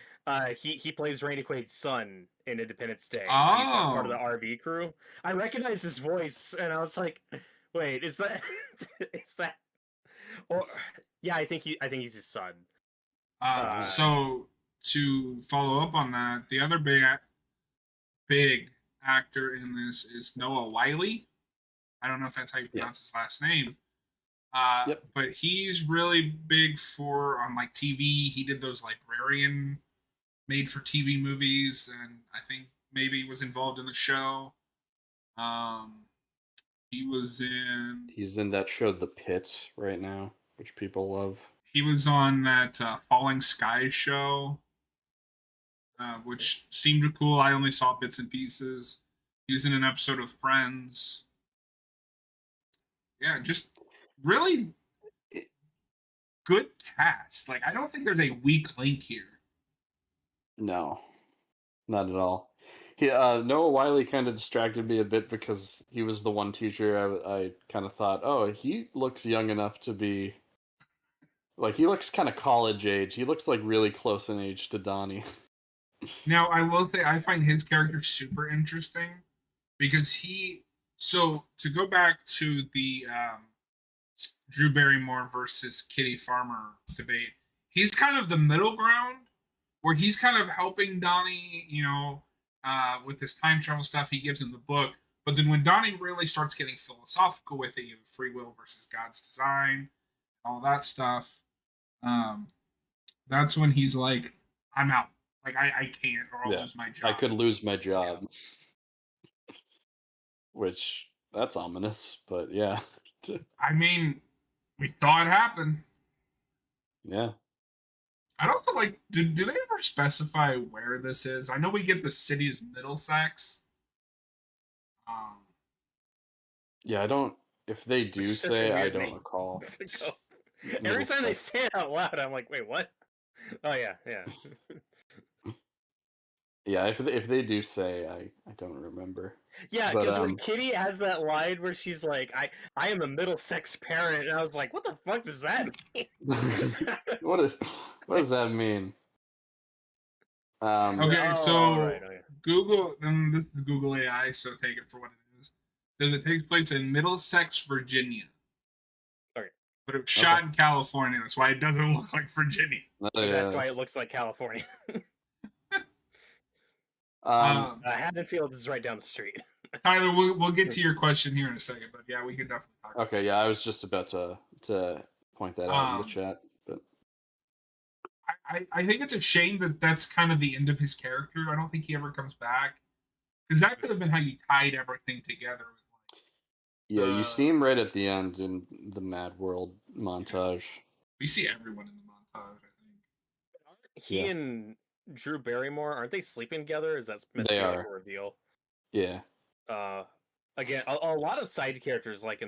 He plays Randy Quaid's son in Independence Day. Oh. He's part of the RV crew. I recognize his voice, and I was like, "Wait, is that is that?" Or yeah, I think he's his son. So to follow up on that, the other big actor in this is Noah Wyle. I don't know if that's how you Yeah. pronounce his last name. Yep. But he's really big on like TV. He did those librarian made for TV movies, and I think maybe was involved in the show. Um, he was in. He's in that show The Pit right now, which people love. He was on that Falling Skies show, which seemed cool. I only saw bits and pieces. He was in an episode of Friends. Yeah, just really good cast. Like, I don't think there's a weak link here. No, not at all. Noah Wiley kind of distracted me a bit because he was the one teacher I kind of thought, oh, he looks young enough to be like, he looks kind of college age. He looks like really close in age to Donnie. Now, I will say I find his character super interesting because so to go back to the Drew Barrymore versus Kitty Farmer debate, he's kind of the middle ground where he's kind of helping Donnie, with this time travel stuff. He gives him the book. But then when Donnie really starts getting philosophical with it, free will versus God's design, all that stuff, that's when he's like, I'm out. Like, I can't, or I'll lose my job. I could lose my job. Which, that's ominous, but yeah. I mean, we thought it happened. Yeah. I'd also like, do they ever specify where this is? I know we get the city as Middlesex. Yeah, I don't, if they do say, I don't recall. Every time they say it out loud, I'm like, wait, what? Oh, yeah. Yeah, if they do say, I don't remember. Yeah, because when Kitty has that line where she's like, I am a Middlesex parent, and I was like, what the fuck does that mean? What does that mean? Okay, so right. Google, and this is Google AI, so take it for what it is. Says it takes place in Middlesex, Virginia. Okay. But it was shot in California. That's why it doesn't look like Virginia. That's why it looks like California. Haddonfield is right down the street. Tyler, we'll get to your question here in a second, but yeah, we can definitely talk. Okay, yeah, I was just about to point that out in the chat, but I think it's a shame that that's kind of the end of his character. I don't think he ever comes back, because that could have been how you tied everything together. Yeah, you see him right at the end in the Mad World montage. We see everyone in the montage, I think. He and Drew Barrymore, aren't they sleeping together? Is that meant to be like a reveal? Yeah. Again, a lot of side characters like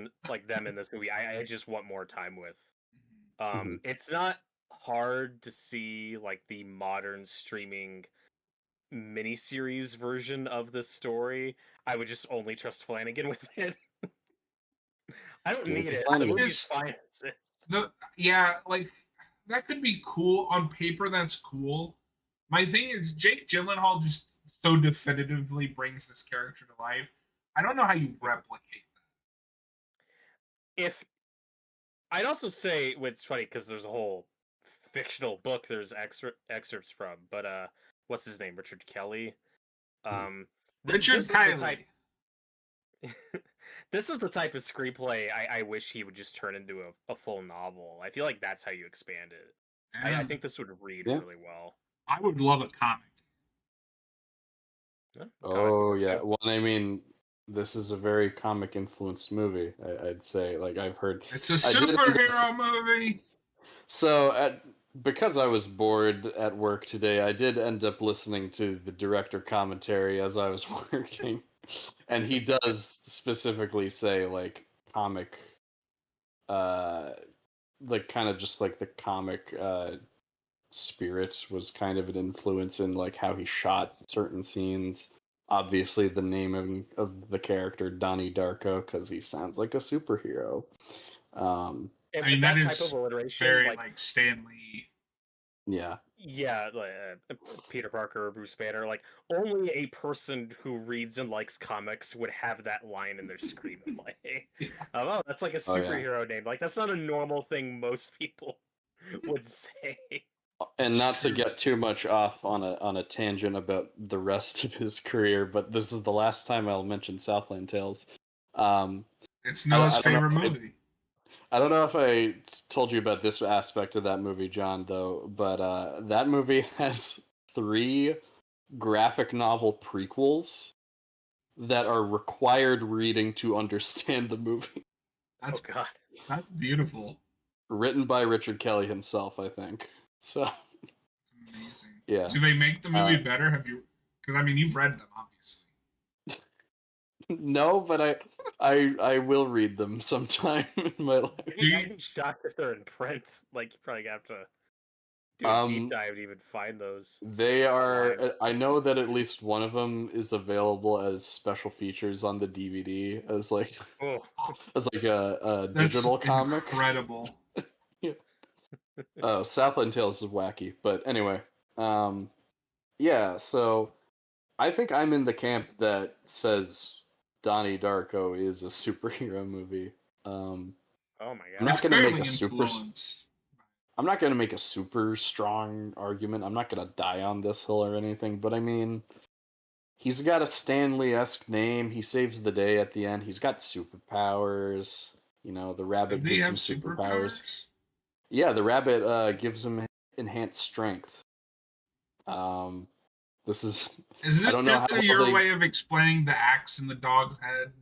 them in this movie, I just want more time with. It's not hard to see like the modern streaming miniseries version of this story. I would just only trust Flanagan with it. I don't need it. Like, that could be cool on paper. That's cool. My thing is, Jake Gyllenhaal just so definitively brings this character to life. I don't know how you replicate that. I'd also say, it's funny because there's a whole fictional book there's excerpts from, but what's his name? Richard Kelly. Richard Kiley. This is the type of screenplay I wish he would just turn into a full novel. I feel like that's how you expand it. I think this would read really well. I would love a comic. Yeah. Well, I mean, this is a very comic influenced movie. I'd say, like, I've heard it's a superhero movie. So because I was bored at work today, I did end up listening to the director commentary as I was working. And he does specifically say, like, comic, like, kind of just like the comic spirit was kind of an influence in, like, how he shot certain scenes. Obviously, the name of the character, Donnie Darko, because he sounds like a superhero. I mean, that type of alliteration, very, like Stan Lee. Yeah, like Peter Parker or Bruce Banner. Like, only a person who reads and likes comics would have that line in their screenplay. Oh, that's like a superhero name. Like, that's not a normal thing most people would say. And not to get too much off on a tangent about the rest of his career, but this is the last time I'll mention Southland Tales. It's Noah's I don't know favorite if movie. I don't know if I told you about this aspect of that movie, John, though, but that movie has 3 graphic novel prequels that are required reading to understand the movie. Oh That's God. that's beautiful. Written by Richard Kelly himself, I think. So, It's amazing. yeah. Do they make the movie Uh, better? Have you? Because I mean, you've read them, obviously. no, but I will read them sometime in my life. Do you? I'd be shocked if they're in print. Like you probably have to do a deep Um, dive to even find those. They Online. are. I know that at least one of them is available as special features on the DVD as like Oh, as like a That's digital comic. incredible. Yeah. Oh, Southland Tales is wacky, but anyway, um, yeah. So I think I'm in the camp that says Donnie Darko is a superhero movie. Um, oh my I'm God. not It's gonna make clearly a super. influenced. I'm not gonna make a super strong argument. I'm not gonna die on this hill or anything, but I mean, he's got a Stanley-esque name. He saves the day at the end. He's got superpowers. You know, the Does rabbit he gives have him superpowers. superpowers? Yeah, the rabbit gives him enhanced strength. Um, this is Is I this don't know just how well your they. way of explaining the axe in the dog's head?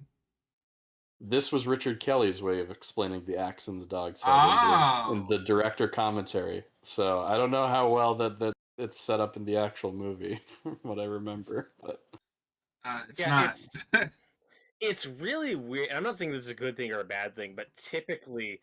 This was Richard Kelly's way of explaining the axe in the dog's head in Oh, the director commentary. So I don't know how well that it's set up in the actual movie, from what I remember. But it's Yeah, not. it's really weird. I'm not saying this is a good thing or a bad thing, but typically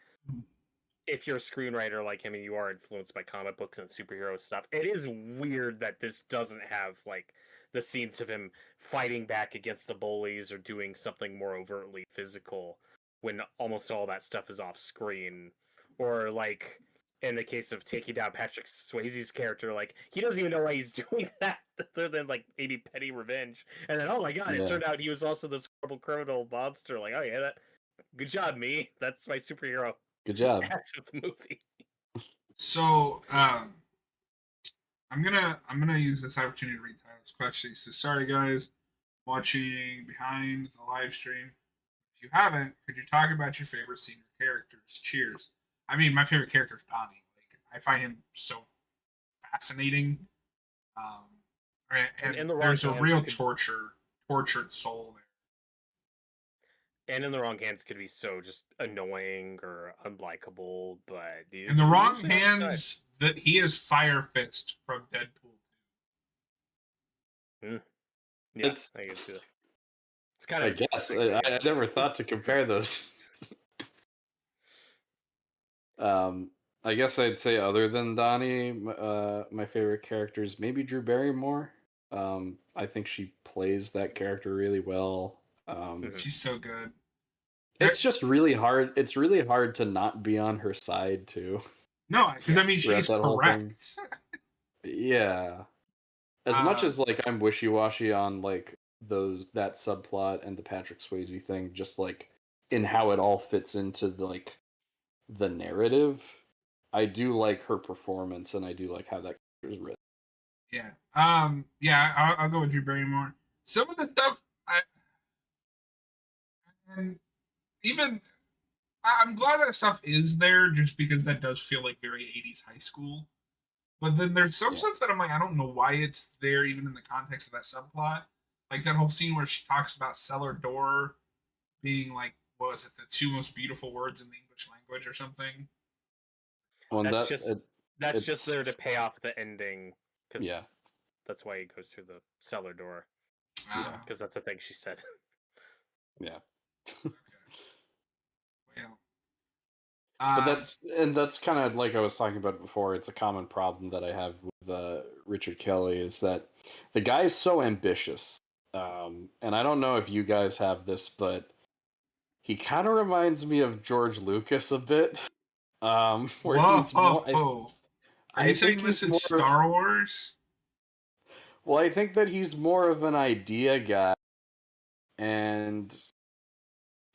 if you're a screenwriter like him and you are influenced by comic books and superhero stuff, it is weird that this doesn't have like the scenes of him fighting back against the bullies or doing something more overtly physical when almost all that stuff is off screen. Or like in the case of taking down Patrick Swayze's character, like he doesn't even know why he's doing that other than like maybe petty revenge. And then oh my god, it yeah, turned out he was also this horrible criminal monster. Like, oh yeah, that good job, me. That's my superhero. good job. That's with the movie. So, I'm gonna use this opportunity to read Tyler's question. He says, "Sorry guys, watching behind the live stream. If you haven't, could you talk about your favorite scene or characters? Cheers." I mean, my favorite character is Donnie. Like, I find him so fascinating. Um, And and in the wrong there's a hands real could tortured soul there. and in the wrong hands could be so just annoying or unlikable, but In the wrong usually on his side. hands, that he is Fire Fist from Deadpool 2. Yeah, It's I can see that. It's kind I of guess depressing, but I never thought to compare those. I guess I'd say other than Donnie, my favorite characters maybe Drew Barrymore. I think she plays that character really well. Mhm. She's so good. It's just really hard. It's really hard to not be on her side too No, because I mean throughout she's that whole thing. correct. Yeah, as much Uh, as like I'm wishy-washy on like that subplot and the Patrick Swayze thing, just like in how it all fits into the narrative. I do like her performance, and I do like how that character is written. yeah. Yeah. I'll go with Drew Barrymore. Some of the stuff, and even I'm glad that stuff is there, just because that does feel like very 80s high school. But then there's some Yeah. stuff that I'm like, I don't know why it's there, even in the context of that subplot. Like that whole scene where she talks about cellar door being like, what was it, the 2 most beautiful words in the English language or something? Well, that's just that's just it's there to pay off the ending because yeah, that's why he goes through the cellar door yeah, because that's the thing she said. yeah. Okay. Well, But um, that's kind of like I was talking about before. It's a common problem that I have with Richard Kelly is that the guy is so ambitious, and I don't know if you guys have this, but he kind of reminds me of George Lucas a bit, where he's more. whoa. Are I you think saying this he's in more. Star Wars? Well, I think that he's more of an idea guy, and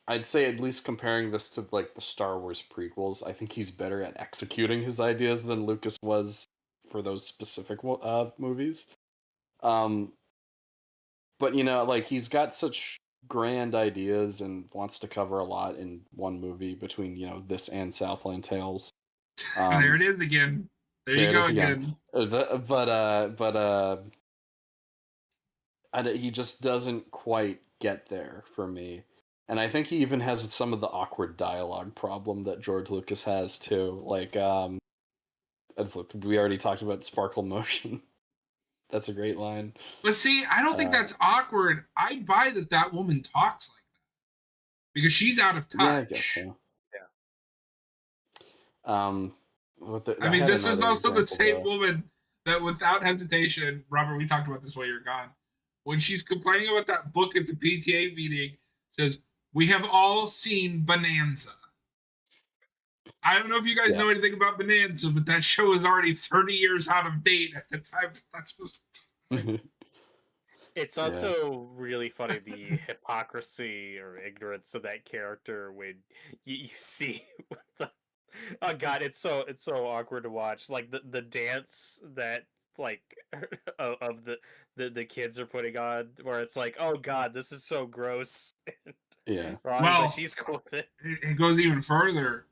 I'd say at least comparing this to like the Star Wars prequels, I think he's better at executing his ideas than Lucas was for those specific movies. Um, but you know, like he's got such grand ideas and wants to cover a lot in one movie between this and Southland Tales. There it is again. There you There it go is again. again. He just doesn't quite get there for me. And I think he even has some of the awkward dialogue problem that George Lucas has too. Like, we already talked about sparkle motion. That's a great line. But see, I don't think that's awkward. I buy that woman talks like that because she's out of touch. Yeah, I guess so. Yeah. I mean, this is also the same woman that, without hesitation, Robert, we talked about this while you're gone. When she's complaining about that book at the PTA meeting, says, "We have all seen Bonanza." I don't know if you guys know anything about Bonanza, but that show is already 30 years out of date at the time that's supposed to. It's also really funny, the hypocrisy or ignorance of that character when you see oh god, it's so awkward to watch. Like the dance that like of the kids are putting on, where it's like, oh god, this is so gross. Yeah. Well, she's cool with it. It goes even further.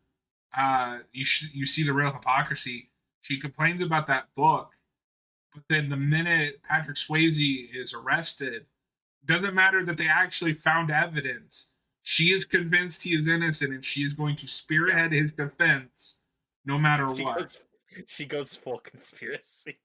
You see the real hypocrisy. She complains about that book, but then the minute Patrick Swayze is arrested, doesn't matter that they actually found evidence. She is convinced he is innocent, and she is going to spearhead his defense, no matter what. She goes full conspiracy.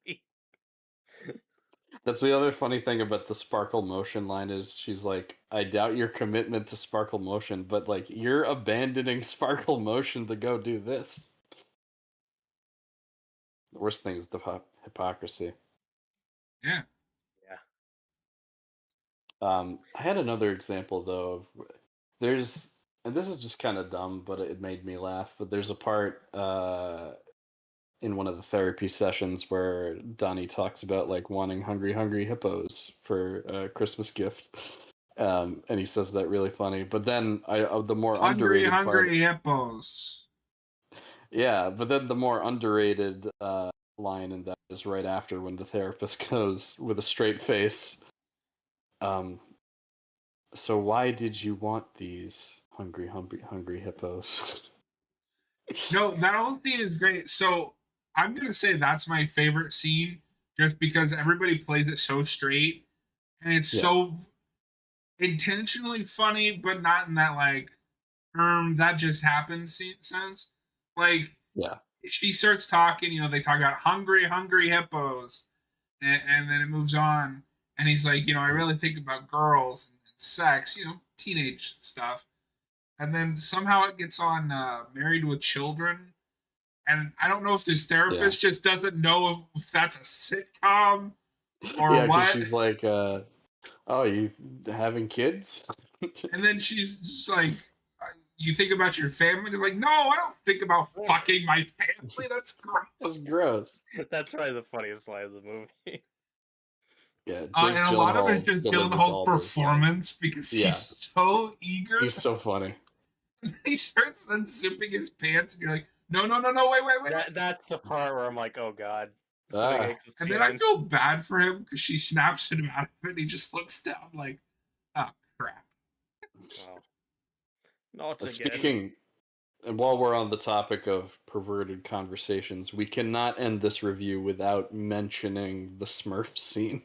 That's the other funny thing about the sparkle motion line is she's like, I doubt your commitment to sparkle motion, but like you're abandoning sparkle motion to go do this. The worst thing is the hypocrisy. Yeah. I had another example though of and this is just kind of dumb, but it made me laugh. But there's a part in one of the therapy sessions where Donnie talks about like wanting hungry hippos for a Christmas gift, and he says that really funny. But then the more underrated hungry hippos. Yeah, but then the more underrated line in that is right after when the therapist goes with a straight face. So why did you want these hungry hippos? No, that whole scene is great. So I'm gonna say that's my favorite scene, just because everybody plays it so straight, and it's so intentionally funny, but not in that like, that just happened sense. Like, she starts talking. They talk about hungry hippos, and then it moves on, and he's like, I really think about girls and sex, teenage stuff. And then somehow it gets on Married with Children. And I don't know if this therapist just doesn't know if that's a sitcom or what. She's like, oh, you having kids? And then she's just like, you think about your family? It's like, no, I don't think about fucking my family. That's gross. That's gross. That's probably the funniest line of the movie. Yeah, Jake and a lot of Gyllenhaal it's just delivers Gyllenhaal's performance because he's so eager. He's so funny. He starts unzipping his pants, and you're like, no, wait. That's the part where I'm like, oh god. And then I feel bad for him because she snaps him out of it, and he just looks down like, oh crap. Not Speaking, and while we're on the topic of perverted conversations, we cannot end this review without mentioning the Smurf scene.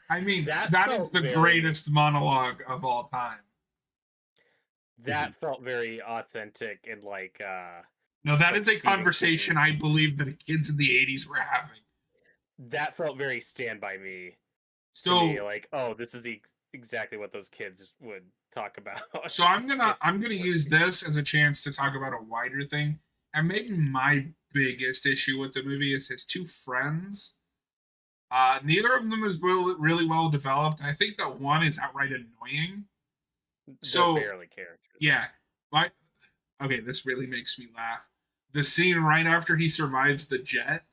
I mean, that is the greatest monologue of all time. That felt very authentic and like no, that is a conversation I believe that kids in the 80s were having. That felt very Stand By Me. So me, like, oh, this is exactly what those kids would talk about. So I'm gonna use this as a chance to talk about a wider thing. And maybe my biggest issue with the movie is his two friends. Neither of them is really well developed. I think that one is outright annoying. So barely characters. Yeah. Okay, this really makes me laugh. The scene right after he survives the jet,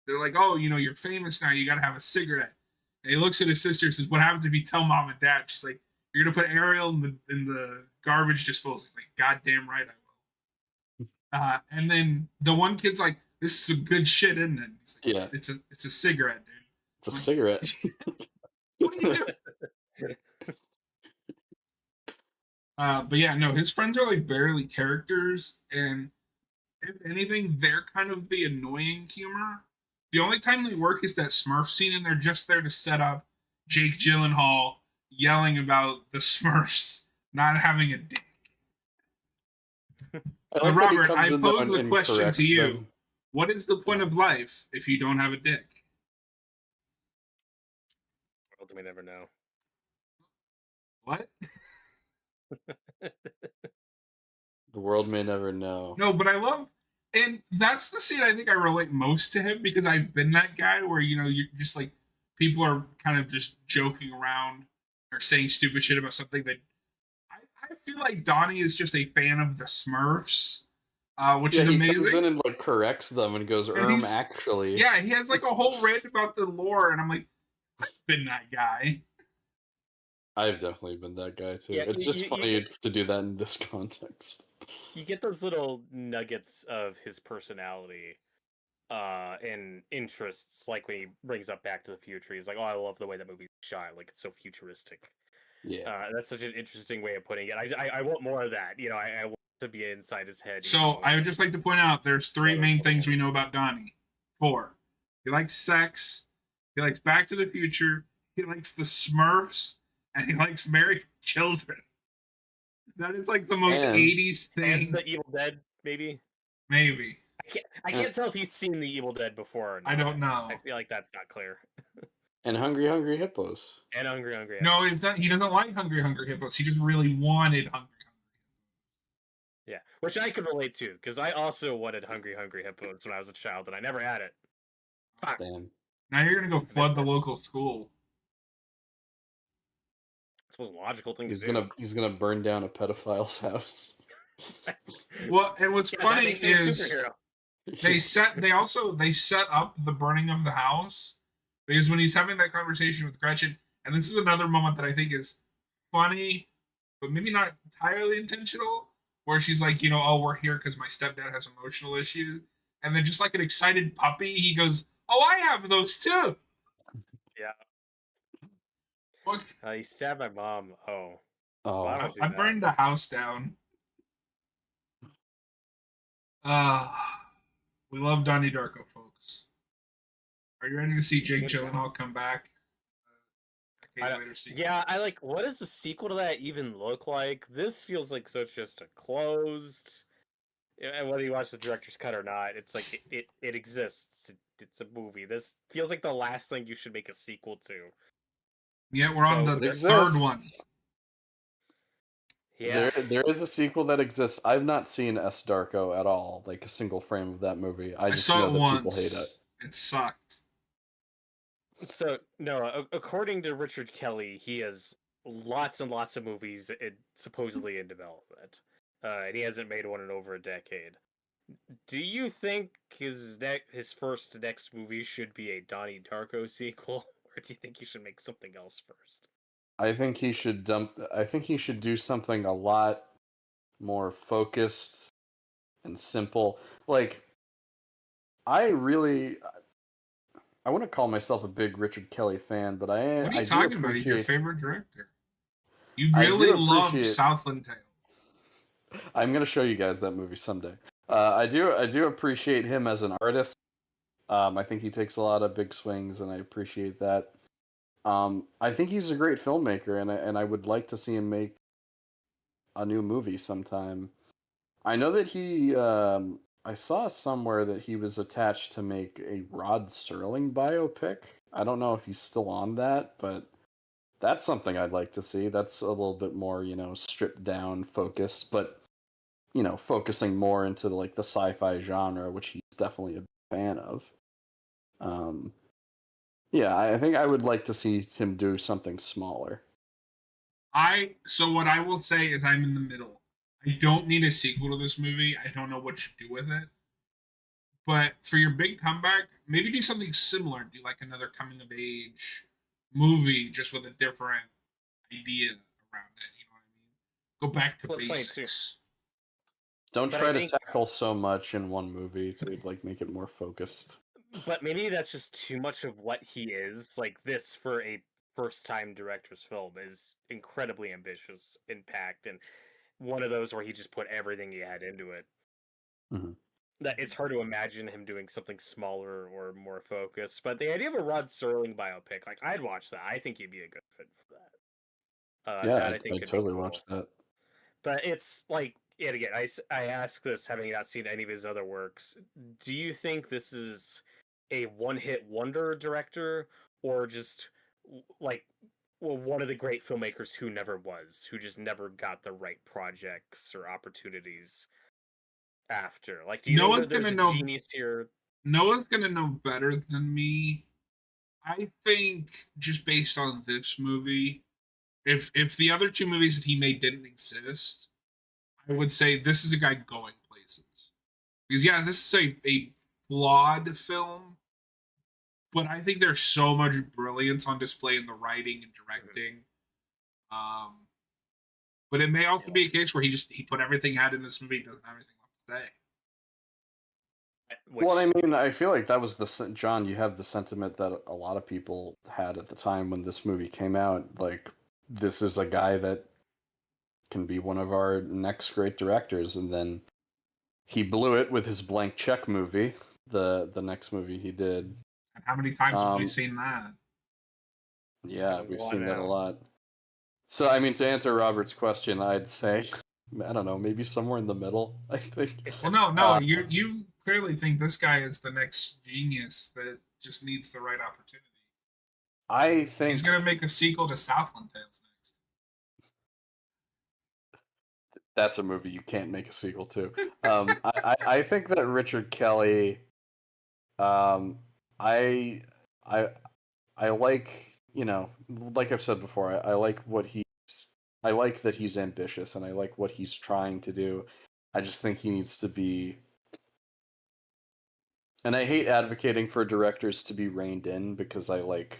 they're like, oh, you're famous now, you gotta have a cigarette. And he looks at his sister and says, what happens if you tell mom and dad? She's like, you're gonna put Ariel in the garbage disposal. He's like, goddamn right I will. And then the one kid's like, this is some good shit, isn't it? He's like, it's a cigarette, dude. It's a cigarette. What do you do? But yeah, no, his friends are like barely characters, and if anything, they're kind of the annoying humor. The only time they work is that Smurf scene, and they're just there to set up Jake Gyllenhaal yelling about the Smurfs not having a dick. I But like that he Robert, comes I in though pose the and question to corrects you: them. what is the point Yeah. of life if you don't have a dick? Well, we never know. What? The world may never know. No, but I love, and that's the scene I think I relate most to him because I've been that guy where you're just like people are kind of just joking around or saying stupid shit about something that I feel like Donnie is just a fan of the Smurfs, which Yeah, is he comes in amazing. and like corrects them and goes, And he's actually. yeah, he has like a whole rant about the lore, and I'm like, I've been that guy. I've definitely been that guy too. Yeah, It's just you funny get to do that in this context. you get those little nuggets of his personality and interests, like when he brings up Back to the Future. He's like, "Oh, I love the way that movie's shot. Like it's so futuristic." Yeah. That's such an interesting way of putting it. I want more of that. I want to be inside his head even So I more. would just like to point out there's More three of those main little things we know moments. about Donnie. Four. He likes sex, he likes Back to the Future, he likes the Smurfs, and he likes married children. That is like the most And 80s And thing. the Evil Dead, maybe. Maybe. I and, can't tell if he's seen the Evil Dead before or I not. don't know. I feel like that's not clear. and Hungry Hungry Hippos. And Hungry Hungry No, Hippos. it's not, he doesn't like Hungry Hungry Hippos. He just really wanted Hungry. Yeah, which I could relate to because I also wanted Hungry Hungry Hippos when I was a child, and I never had it. Fuck. Damn. Now you're gonna go I flood missed the it. local school. It's the most logical thing He's to do. gonna burn down a pedophile's house. Well, and what's Yeah, that funny makes me a is superhero. they set up the burning of the house because when he's having that conversation with Gretchen, and this is another moment that I think is funny, but maybe not entirely intentional, where she's like, oh, we're here because my stepdad has emotional issues, and then just like an excited puppy, he goes, oh, I have those too. Yeah. Look, He stabbed my mom. Oh. Oh, Why I, would do I that? burned the house down. Uh, we love Donnie Darko, folks. Are you ready to see Jake Good job. Gyllenhaal come back? Decades later, sequel? Yeah, what does the sequel to that even look like? This feels like such just a closed. And whether you watch the director's cut or not, it's like it exists. It's a movie. This feels like the last thing you should make a sequel to. Yeah, we're on So the it third one. exists. yeah, There is a sequel that exists. I've not seen S. Darko at all, like a single frame of that movie. I I just saw know it that people hate it. once. It sucked. so no, according to Richard Kelly, he has lots and lots of movies supposedly in development, and he hasn't made one in over a decade. Do you think his next movie should be a Donnie Darko sequel, or do you think he should make something else first? I think he should do something a lot more focused and simple. Like, I wouldn't call myself a big Richard Kelly fan, but What are you I do talking about? He's your appreciate. favorite director. You I really do love appreciate. Southland Tale. I'm gonna show you guys that movie someday. I do appreciate him as an artist. I think he takes a lot of big swings, and I appreciate that. I think he's a great filmmaker, and I would like to see him make a new movie sometime. I know that I saw somewhere that he was attached to make a Rod Serling biopic. I don't know if he's still on that, but that's something I'd like to see. That's a little bit more, stripped down, focused, but focusing more into like the sci-fi genre, which he's definitely a fan of. Yeah, I think I would like to see him do something smaller. So what I will say is I'm in the middle. I don't need a sequel to this movie. I don't know what you do with it. But for your big comeback, maybe do something similar. Do like another coming of age movie just with a different idea around it. You know what I mean? Go back to Well, it's funny, too. basics. Don't But try I to think- tackle so much in one movie to like make it more focused. But maybe that's just too much of what he is. Like this for a first-time director's film is incredibly ambitious, impact, and one of those where he just put everything he had into it. Mhm. That it's hard to imagine him doing something smaller or more focused. But the idea of a Rod Serling biopic, like I'd watch that. I think he'd be a good fit for that. Yeah, That I think I'd could be totally cool. watch that. But it's like, yet again, I ask this having not seen any of his other works. Do you think this is a one-hit wonder director, or just like one of the great filmmakers who never was, who just never got the right projects or opportunities after? Like, do you think Noah's that there's gonna a know. genius here? Noah's gonna know better than me. I think just based on this movie, if the other two movies that he made didn't exist, I would say this is a guy going places. Because yeah, this is a flawed film, but I think there's so much brilliance on display in the writing and directing. Um, but it may also be a case where he put everything he had in this movie, doesn't have anything left to say. Which, Well, I mean, I feel like that was John. You have the sentiment that a lot of people had at the time when this movie came out. Like, this is a guy that can be one of our next great directors, and then he blew it with his Blank Check movie, the next movie he did. And how many times have we Um, seen that? yeah, there's a we've lot seen that a now. lot. So, I mean, to answer Robert's question, I'd say, I don't know, maybe somewhere in the middle. I think. Well, no, Uh, you clearly think this guy is the next genius that just needs the right opportunity. I He's think gonna make a sequel to Southland Tales next. that's a movie you can't make a sequel to. I think that Richard Kelly, um, I I I like, like I've said before, I like I like that he's ambitious and I like what he's trying to do. I just think he needs to be, and I hate advocating for directors to be reined in because I like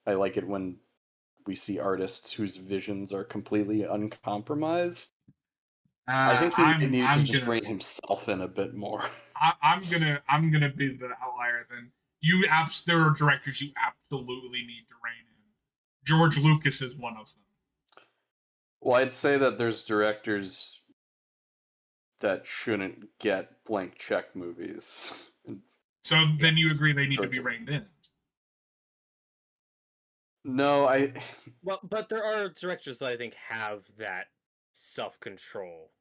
it when we see artists whose visions are completely uncompromised. I think he might need to I'm just gonna rein himself in a bit more. I'm gonna be the outlier then. There are directors you absolutely need to rein in. George Lucas is one of them. Well, I'd say that there's directors that shouldn't get blank check movies. So then you Yes. agree they need to be George- reined in. No, Well, but there are directors that I think have that self-control.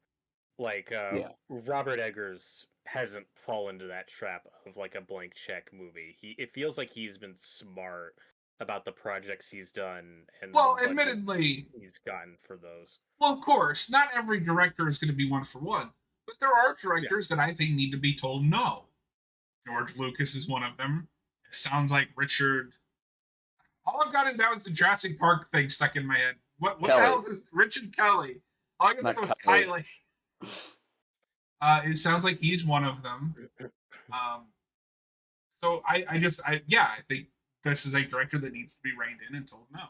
Like yeah. Robert Eggers hasn't fallen into that trap of like a blank check movie. It feels like he's been smart about the projects he's done and Well, the budgets admittedly, he's gotten for those. well, of course, not every director is going to be one for one, but there are Yeah. directors that I think need to be told no. George Lucas is one of them. It sounds like Richard. All I've got down is the Jurassic Park thing stuck in my head. What the hell is this? Richard Kelly. All I can think Not of was Kylie. Kylie. It sounds like he's one of them. So I think this is a director that needs to be reined in and told no.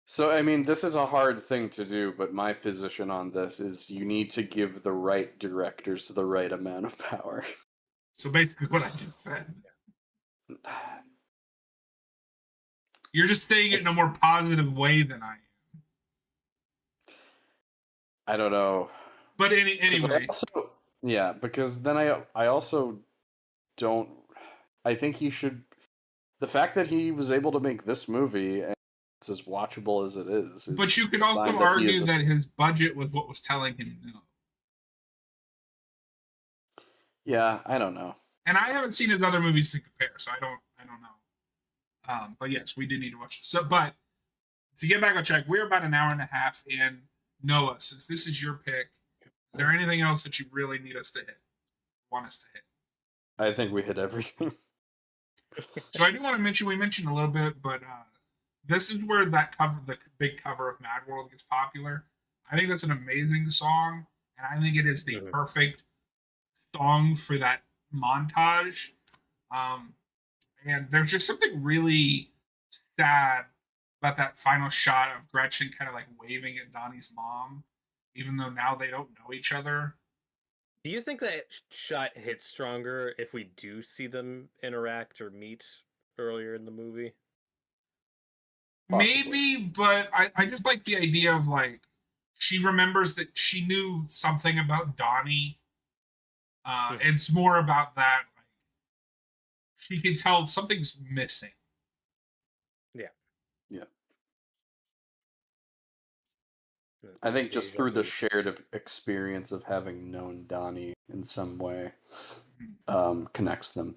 So, I mean, this is a hard thing to do, but my position on this is you need to give the right directors the right amount of power. So basically, what I just said. You're just saying it in a more positive way than I am. I don't know. But anyway. Yeah, because then I also don't. I think he should. The fact that he was able to make this movie and it's as watchable as it is. But you could a also sign he argue is that his budget was what was telling him no. Yeah, I don't know. And I haven't seen his other movies to compare, so I don't know. But yes, we did need to watch it. So, but to get back on track, we're about an hour and a half in. Noah, since this is your pick, is there anything else that you really need us to hit? Want us to hit? I think we hit everything. So I do want to mention, we mentioned a little bit, but this is where that cover, the big cover of Mad World gets popular. I think that's an amazing song, and I think it is the perfect song for that montage. And there's just something really sad about that final shot of Gretchen kind of like waving at Donnie's mom, even though now they don't know each other. Do you think that shot hits stronger if we do see them interact or meet earlier in the movie. Possibly. Maybe, but I just like the idea of like she remembers that she knew something about Donnie. It's more about that. Like, she can tell something's missing. Yeah. Yeah. The I think just deja through the vu. shared experience of having known Donnie in some way connects them.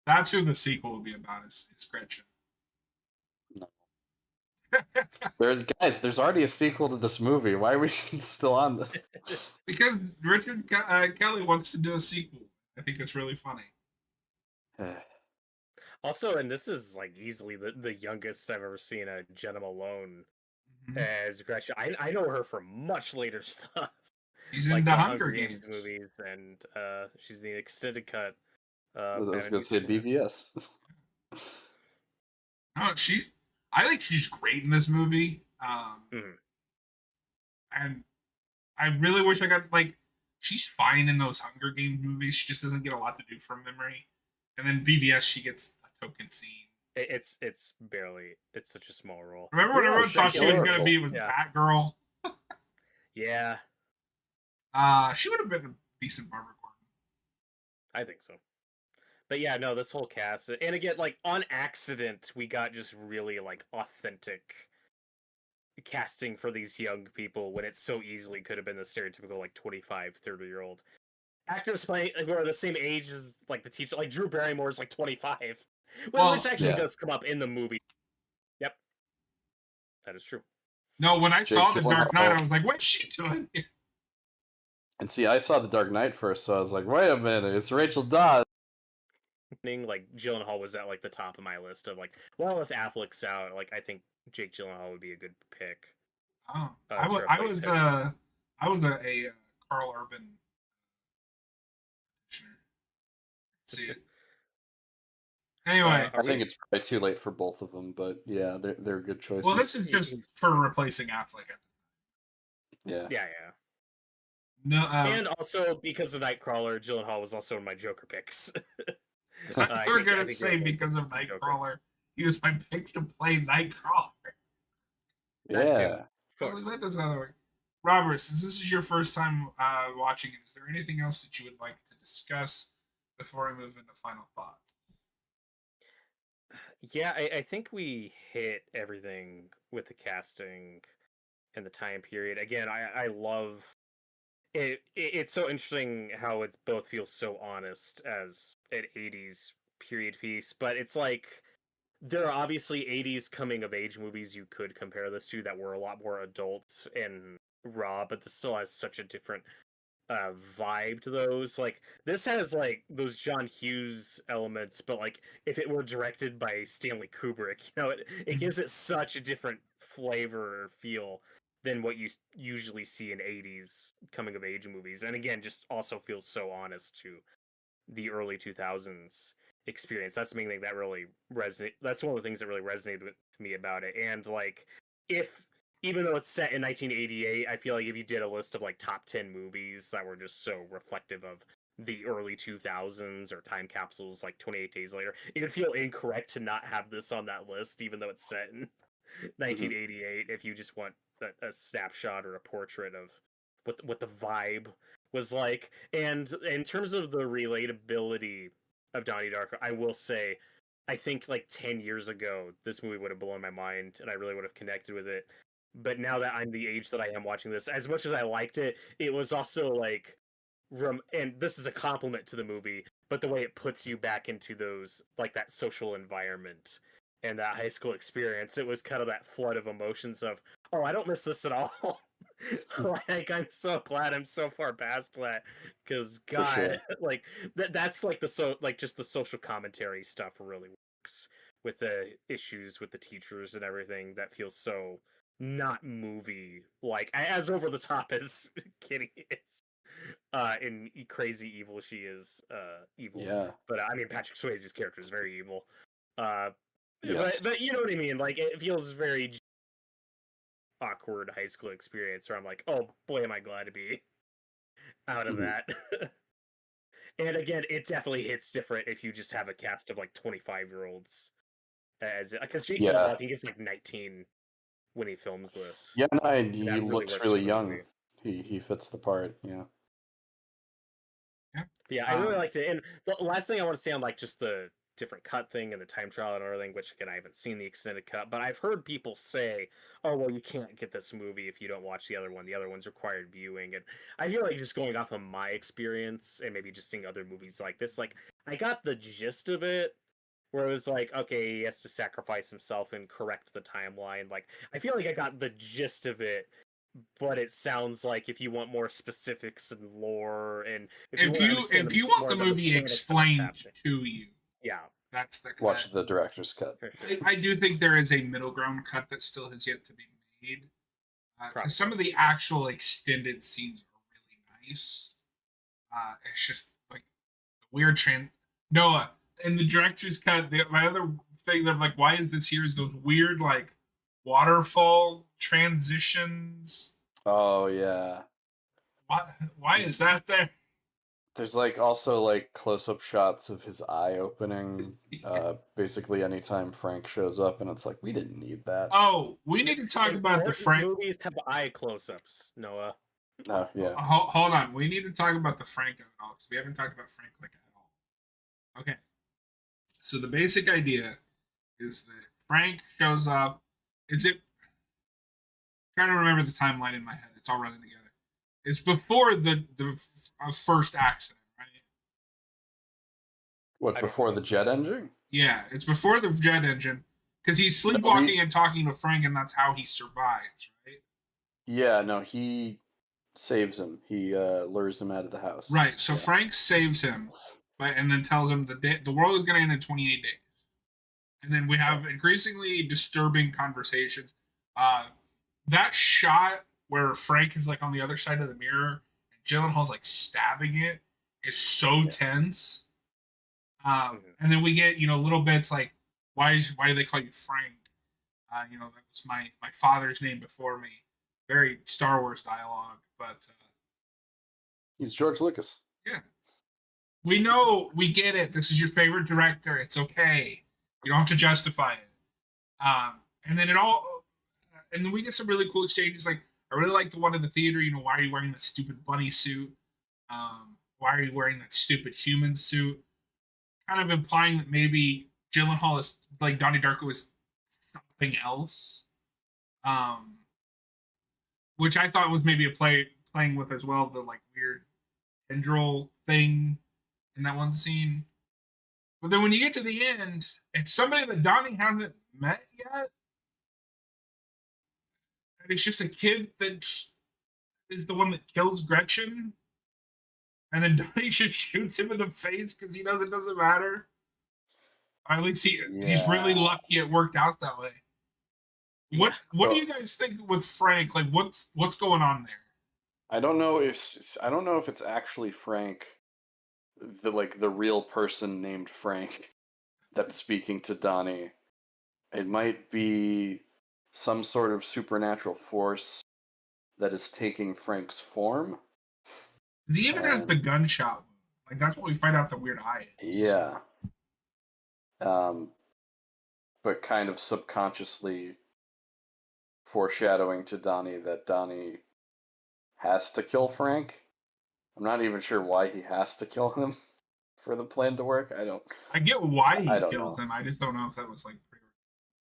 That's who the sequel will be about. Is Gretchen. No. There's already a sequel to this movie. Why are we still on this? Because Richard Kelly wants to do a sequel. I think it's really funny. Also, and this is like easily the youngest I've ever seen a Jenna Malone Mhm. as Gretchen. I know her from much later stuff. She's like in the the Hunger Hunger Games Games movies, and she's the extended cut. I was going to Vanity say Fair. BVS. No, I think she's great in this movie. Mhm. And I really wish I got like she's fine in those Hunger Games movies. She just doesn't get a lot to do from memory. And then BVS, she gets a token scene. It's barely. It's such a small role. Remember when Who everyone else? thought she was adorable. gonna be with Yeah. Batgirl? Yeah, She would have been a decent Barbara Gordon. I think so. But yeah, no, this whole cast, and again, like on accident, we got just really like authentic casting for these young people when it so easily could have been the stereotypical like 25, 30-year-old actors playing who are the same age as like the teacher. Like Drew Barrymore's like 25, Well, which actually yeah. does come up in the movie. Yep, that is true. No, when I Jake saw The Dark Knight, Gyllenhaal. I was like, "What's she doing here?" And see, I saw The Dark Knight first, so I was like, wait a minute, it's Rachel Dawes. Like Gyllenhaal was at like the top of my list of like, well, if Affleck's out, like I think Jake Gyllenhaal would be a good pick. Oh, To I replace was him. I was a Carl Urban practitioner. See it. Anyway, I think it's probably too late for both of them, but yeah, they're good choices. well, this is just for replacing Affleck. Yeah. Yeah. No, And also because of Nightcrawler, Gyllenhaal was also in my Joker picks. I were gonna I think say you're right. because of Joker. Nightcrawler, he was my pick to play Nightcrawler. That too. Yeah. Of I was course. like, that does another way. Robert, since this is your first time watching it, is there anything else that you would like to discuss before we move into final thoughts? Yeah, I think we hit everything with the casting and the time period. Again, I love it. It's so interesting how it both feels so honest as an 80s period piece, but it's like there are obviously 80s coming of age movies you could compare this to that were a lot more adult and raw, but this still has such a different vibe to those. Like this has like those John Hughes elements, but like if it were directed by Stanley Kubrick, it gives it such a different flavor or feel than what you usually see in 80s coming of age movies. And again, just also feels so honest to the early 2000s experience. That's the main thing that really resonate. That's one of the things that really resonated with me about it. And like, if even though it's set in 1988, I feel like if you did a list of like top 10 movies that were just so reflective of the early 2000s or time capsules like 28 Days Later, it would feel incorrect to not have this on that list, even though it's set in 1988. If you just want a snapshot or a portrait of what the vibe was like. And in terms of the relatability of Donnie Darko, I will say, I think like 10 years ago, this movie would have blown my mind and I really would have connected with it. But now that I'm the age that I am watching this, as much as I liked it, it was also like, and this is a compliment to the movie, but the way it puts you back into those, like that social environment and that high school experience, it was kind of that flood of emotions of, oh, I don't miss this at all. Like I'm so glad I'm so far past that because For God, sure. like that's like just the social commentary stuff really works with the issues with the teachers and everything that feels so not movie like as over the top as Kitty is in crazy evil she is evil. Yeah. But I mean Patrick Swayze's character is very evil. uh Yes. but you know what I mean, like it feels very awkward high school experience where I'm like, oh boy, am I glad to be out of that. And again, it definitely hits different if you just have a cast of like 25-year-olds. As because Jake Yeah. Gyllenhaal, I think he's like 19 when he films this. Yeah, no, and And he that really looks works for really the young. movie. He fits the part. Yeah. Yeah. Yeah, I really liked it. And the last thing I want to say on like just the different cut thing and the time trial and everything, which again I haven't seen the extended cut, but I've heard people say, "Oh, well, you can't get this movie if you don't watch the other one. The other one's required viewing." And I feel like just going off of my experience and maybe just seeing other movies like this, like I got the gist of it. Where it was like, okay, he has to sacrifice himself and correct the timeline. Like, I feel like I got the gist of it, but it sounds like if you want more specifics and lore, and if you want to understand if you want more the of the movie mechanics of what's explained happening. to you, Yeah, that's the cut. Watch the director's cut. for sure. I do think there is a middle ground cut that still has yet to be made. Because some of the actual extended scenes are really nice. It's just like weird Noah in the director's cut. My other thing that like, why is this here? Is those weird like waterfall transitions? Oh yeah. Why is that there? There's like also like close-up shots of his eye opening. Basically, anytime Frank shows up, and it's like we didn't need that. Oh, we need to talk about the Frank. Movies have eye close-ups, Noah. Oh yeah. Hold on, we need to talk about the Frank at all because we haven't talked about Frank like at all. Okay, so the basic idea is that Frank shows up. Is it? I'm trying to remember the timeline in my head. It's all running together. It's before the first accident, right? What, before the jet engine? Yeah, it's before the jet engine because he's sleepwalking and talking to Frank, and that's how he survives, right? Yeah, no, he saves him. He lures him out of the house. Right. So Frank saves him, and then tells him the world is going to end in 28 days. And then we have increasingly disturbing conversations. That shot where Frank is like on the other side of the mirror and Gyllenhaal's like stabbing it is so tense. And then we get little bits like why do they call you Frank? That was my father's name before me. Very Star Wars dialogue, but he's George Lucas. Yeah, we know, we get it. This is your favorite director. It's okay. You don't have to justify it. And then we get some really cool exchanges. Like I really like the one in the theater. Why are you wearing that stupid bunny suit? Why are you wearing that stupid human suit? Kind of implying that maybe Gyllenhaal is like Donnie Darko is something else. Which I thought was maybe playing with as well, the like weird tendril thing in that one scene. But then when you get to the end, it's somebody that Donnie hasn't met yet. And it's just a kid that is the one that kills Gretchen. And then Donnie just shoots him in the face because he knows it doesn't matter. Or at least he's really lucky it worked out that way. What do you guys think with Frank? Like what's going on there? I don't know if it's actually Frank, the real person named Frank that's speaking to Donnie. It might be some sort of supernatural force that is taking Frank's form. He even has the gunshot. Like that's what we find out the weird eye is. Yeah. But kind of subconsciously foreshadowing to Donnie that Donnie has to kill Frank. I'm not even sure why he has to kill him for the plan to work. I get why he kills him. I just don't know if that was like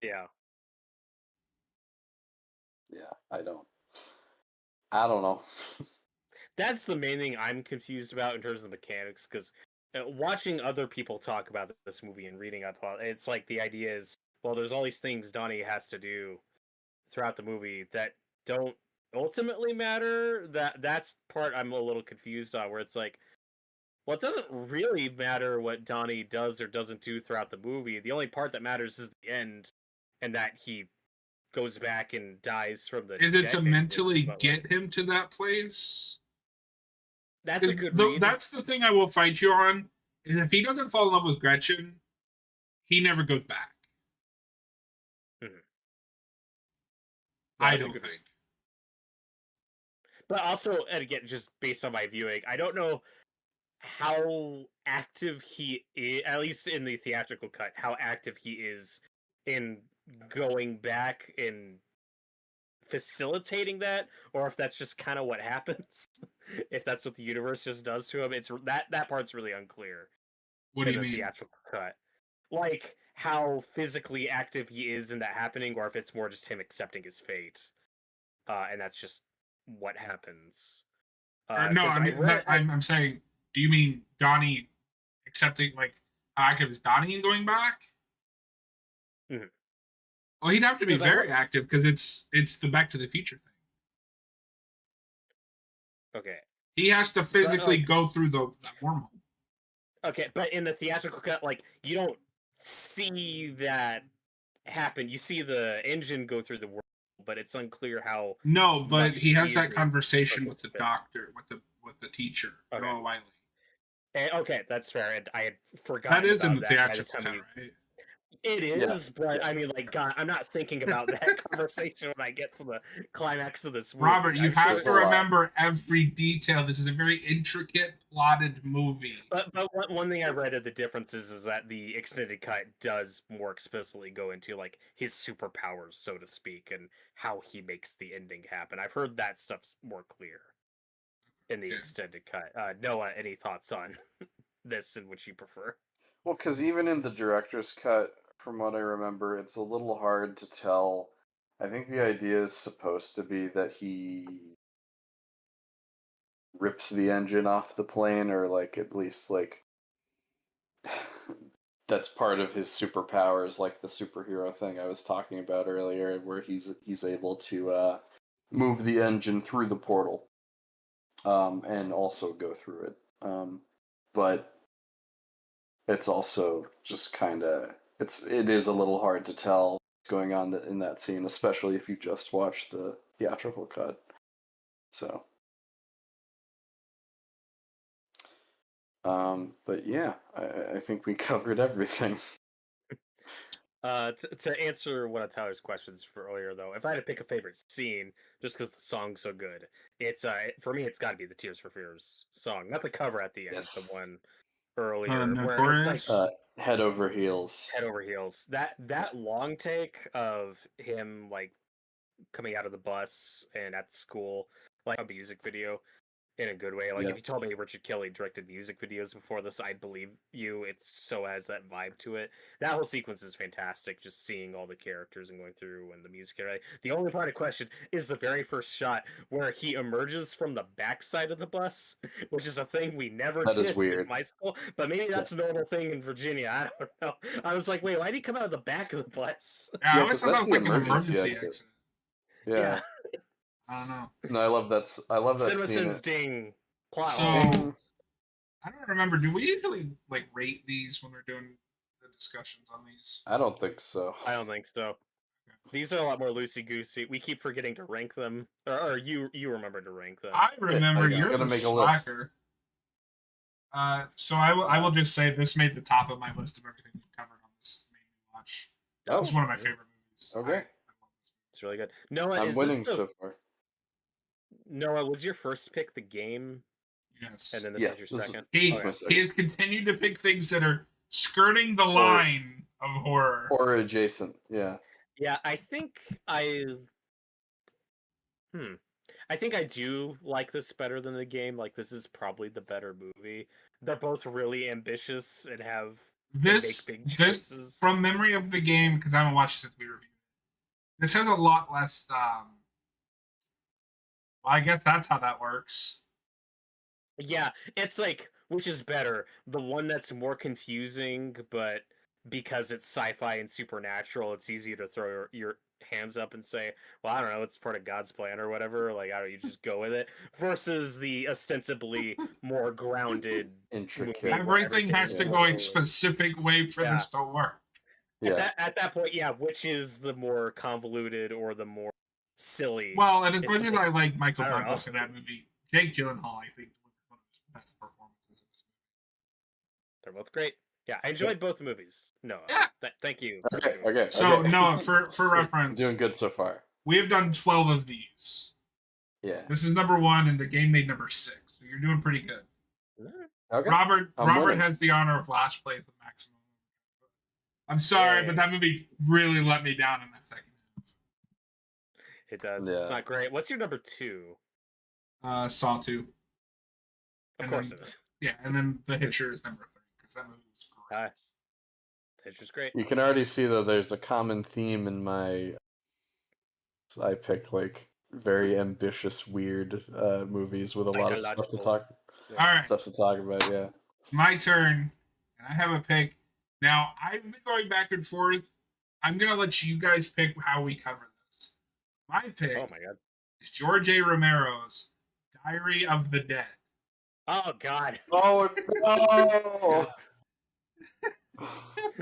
Yeah. Yeah, I don't know. That's the main thing I'm confused about in terms of the mechanics, because watching other people talk about this movie and reading up on it, it's like the idea is, well, there's all these things Donnie has to do throughout the movie that don't ultimately matter. That's part I'm a little confused on, where it's like, well, it doesn't really matter what Donnie does or doesn't do throughout the movie. The only part that matters is the end, and that he goes back and dies from the. Is it to mentally get him to that place? That's a good read. That's the thing I will fight you on. Is if he doesn't fall in love with Gretchen, he never goes back. Mm-hmm. I don't think. But also, and again, just based on my viewing, I don't know. how active he is, at least in the theatrical cut, how active he is in going back and facilitating that, or if that's just kind of what happens. If that's what the universe just does to him, it's that part's really unclear What do in you the mean? theatrical cut. Like how physically active he is in that happening, or if it's more just him accepting his fate, and that's just what happens. Or no, Because I mean, I'm saying, do you mean Donnie accepting, like, how active is Donnie in going back? Mhm. Well, he'd have to be 'Cause very active because it's the Back to the Future thing. okay, He has to physically go through that wormhole. okay, but in the theatrical cut, like you don't see that happen. You see the engine go through the world, but it's unclear how No, but much he has that is conversation with the participant. doctor, with the teacher, Okay. Noah Wiley. Okay, that's fair. I had That forgotten is in about the that by the theatrical time cut, right? It Yeah, is, but yeah. I mean, like, God, I'm not thinking about that conversation when I get to the climax of this movie. Robert, you I'm have sure to There's a lot. remember every detail. This is a very intricate, plotted movie. But one thing I read of the differences is that the extended cut does more explicitly go into like his superpowers, so to speak, and how he makes the ending happen. I've heard that stuff's more clear in the Yeah. extended cut. Noah, any thoughts on this and which you prefer? Well, because even in the director's cut, from what I remember, it's a little hard to tell. I think the idea is supposed to be that he rips the engine off the plane, or like at least like that's part of his superpowers, like the superhero thing I was talking about earlier, where he's able to move the engine through the portal, and also go through it. But it's also just kind of it is a little hard to tell what's going on in that scene, especially if you just watch the theatrical cut. So, but yeah, I think we covered everything. To answer one of Tyler's questions for earlier, though, if I had to pick a favorite scene, just because the song's so good, it's for me, it's got to be the Tears for Fears song, not the cover at the end, Yes. the one earlier where it's like Notorious. Head over heels. head over heels. That long take of him like coming out of the bus and at school, like a music video in a good way. Like Yeah. if you told me Richard Kelly directed music videos before this, I'd believe you. It's so has that vibe to it. That whole sequence is fantastic. Just seeing all the characters and going through and the music. The only part of question is the very first shot where he emerges from the backside of the bus, which is a thing we never That is did weird. in my school. But maybe that's a normal thing in Virginia. I don't know. I was like, wait, why did he come out of the back of the bus? Yeah, I Yeah, always 'cause thought that that's was the like an emergency emergency exit. exit. Yeah. I don't know. No, I love that. I love that scene. CinemaSins ding. Plot So hole. I don't remember. Do we usually like rate these when we're doing the discussions on these? I don't think so. I don't think so. These are a lot more loosey goosey. We keep forgetting to rank them, or you remember to rank them. I remember I was you're gonna the make a list. slacker. So I will just say this made the top of my list of everything we've covered on this made me watch. Oh, It's one of my favorite movies. Okay. I love this It's really good. Noah, I'm is winning this the, so far. Noah, was your first pick the game, movie. Yes. and then this Yeah, is your this is- second? He, my second. he has continued to pick things that are skirting the line of horror. Or adjacent. Yeah. Yeah, I think I think I do like this better than the game. Like this is probably the better movie. They're both really ambitious and have This make big this choices. from memory of the game, because I haven't watched it since we reviewed it. This has a lot less well, I guess that's how that works. Yeah, it's like which is better, the one that's more confusing, but because it's sci-fi and supernatural, it's easier to throw your hands up and say, "Well, I don't know, it's part of God's plan or whatever." Like, I don't, you just go with it. Versus the ostensibly more grounded, Intricate. movie where Everything has to is go a more- specific way for this to work. Yeah. At that point, yeah, which is the more convoluted or the more silly? Well, and as It's much as like- I like Michael I don't Douglas know. in that movie, Jake Gyllenhaal, I think, was one of his best performances in this movie. They're both great. Yeah, I enjoyed both movies. No, Yeah. Thank you. Okay. So okay. Noah, for reference, Doing good so far. we have done 12 of these. Yeah. This is number 1, and the game made number 6. So you're doing pretty good. Okay. Robert I'm Robert winning. has the honor of last place with maximum. I'm sorry, but that movie really let me down in that second half. It does. It's Yeah. not great. What's your number 2? Saw 2. Of And course then, it is. Yeah, and then The Hitcher is number 3 because that movie was great. It's just great. You can already see though there's a common theme in my. I picked like very ambitious, weird movies with a lot of stuff to talk. Yeah. All right, Stuff to talk about. Yeah. my turn. And I have a pick. Now I've been going back and forth. I'm gonna let you guys pick how we cover this. My pick Oh my god. is George A. Romero's Diary of the Dead. Oh god. Oh no!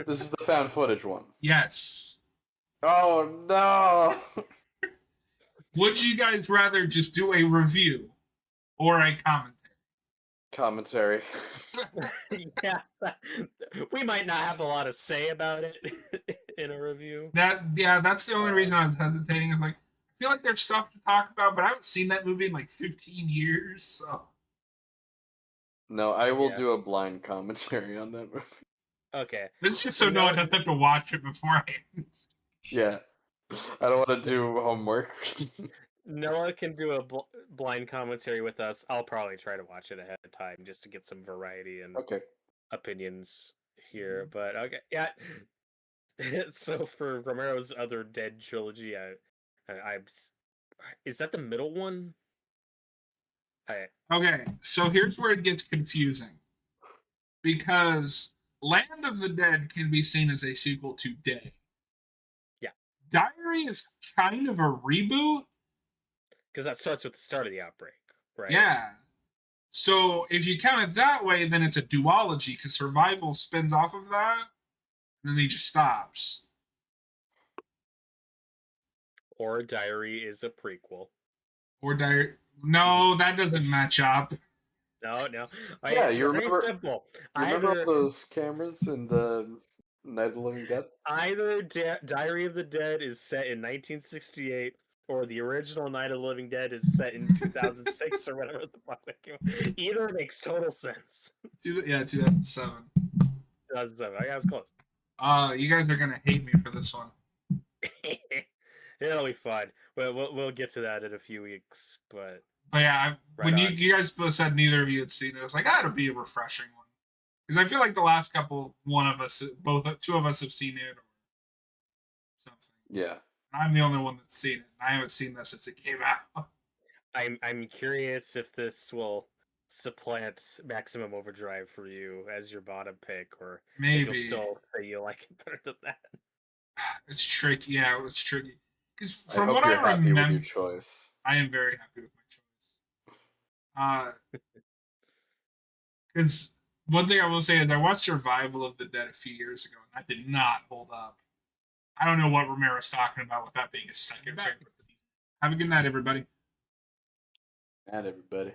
This is the found footage one. Yes. Oh no! Would you guys rather just do a review or a Commentary. Yeah. We might not have a lot to say about it in a review. That's the only reason I was hesitating. Is like I feel like there's stuff to talk about, but I haven't seen that movie in like 15 years. So No, I will do a blind commentary on that movie. Okay. this is just so no one has to watch it beforehand. Yeah. I don't want to do homework. Noah can do a blind commentary with us. I'll probably try to watch it ahead of time just to get some variety and Okay. opinions here. But okay, yeah. So for Romero's other Dead trilogy, is that the middle one? Okay, so here's where it gets confusing because Land of the Dead can be seen as a sequel to Day. Yeah. Diary is kind of a reboot. Because that starts with the start of the outbreak, right? Yeah. So if you count it that way, then it's a duology because Survival spins off of that, and then he just stops. Or Diary is a prequel. Or Diary. No, that doesn't match up. No. Yeah, it's you very remember? simple. Remember all those cameras in the Night of the Living Dead? Either Diary of the Dead is set in 1968, or the original Night of the Living Dead is set in 2006 or whatever the fuck that came out. Either makes total sense. Yeah, 2007. 2007. I was close. You guys are gonna hate me for this one. It'll be fun. We'll get to that in a few weeks, but yeah, when you guys both said neither of you had seen it, I was like, that'll be a refreshing one because I feel like the last couple, two of us have seen it or something. Yeah. I'm the only one that's seen it. I haven't seen this since it came out. I'm curious if this will supplant Maximum Overdrive for you as your bottom pick, or maybe if you'll still say you like it better than that. It's tricky. Yeah, it was tricky. Because from what I remember, with your choice. I am very happy with my choice. Because one thing I will say is I watched Survival of the Dead a few years ago, and that did not hold up. I don't know what Romero's talking about with that being his second favorite. Have a good night, everybody. And everybody.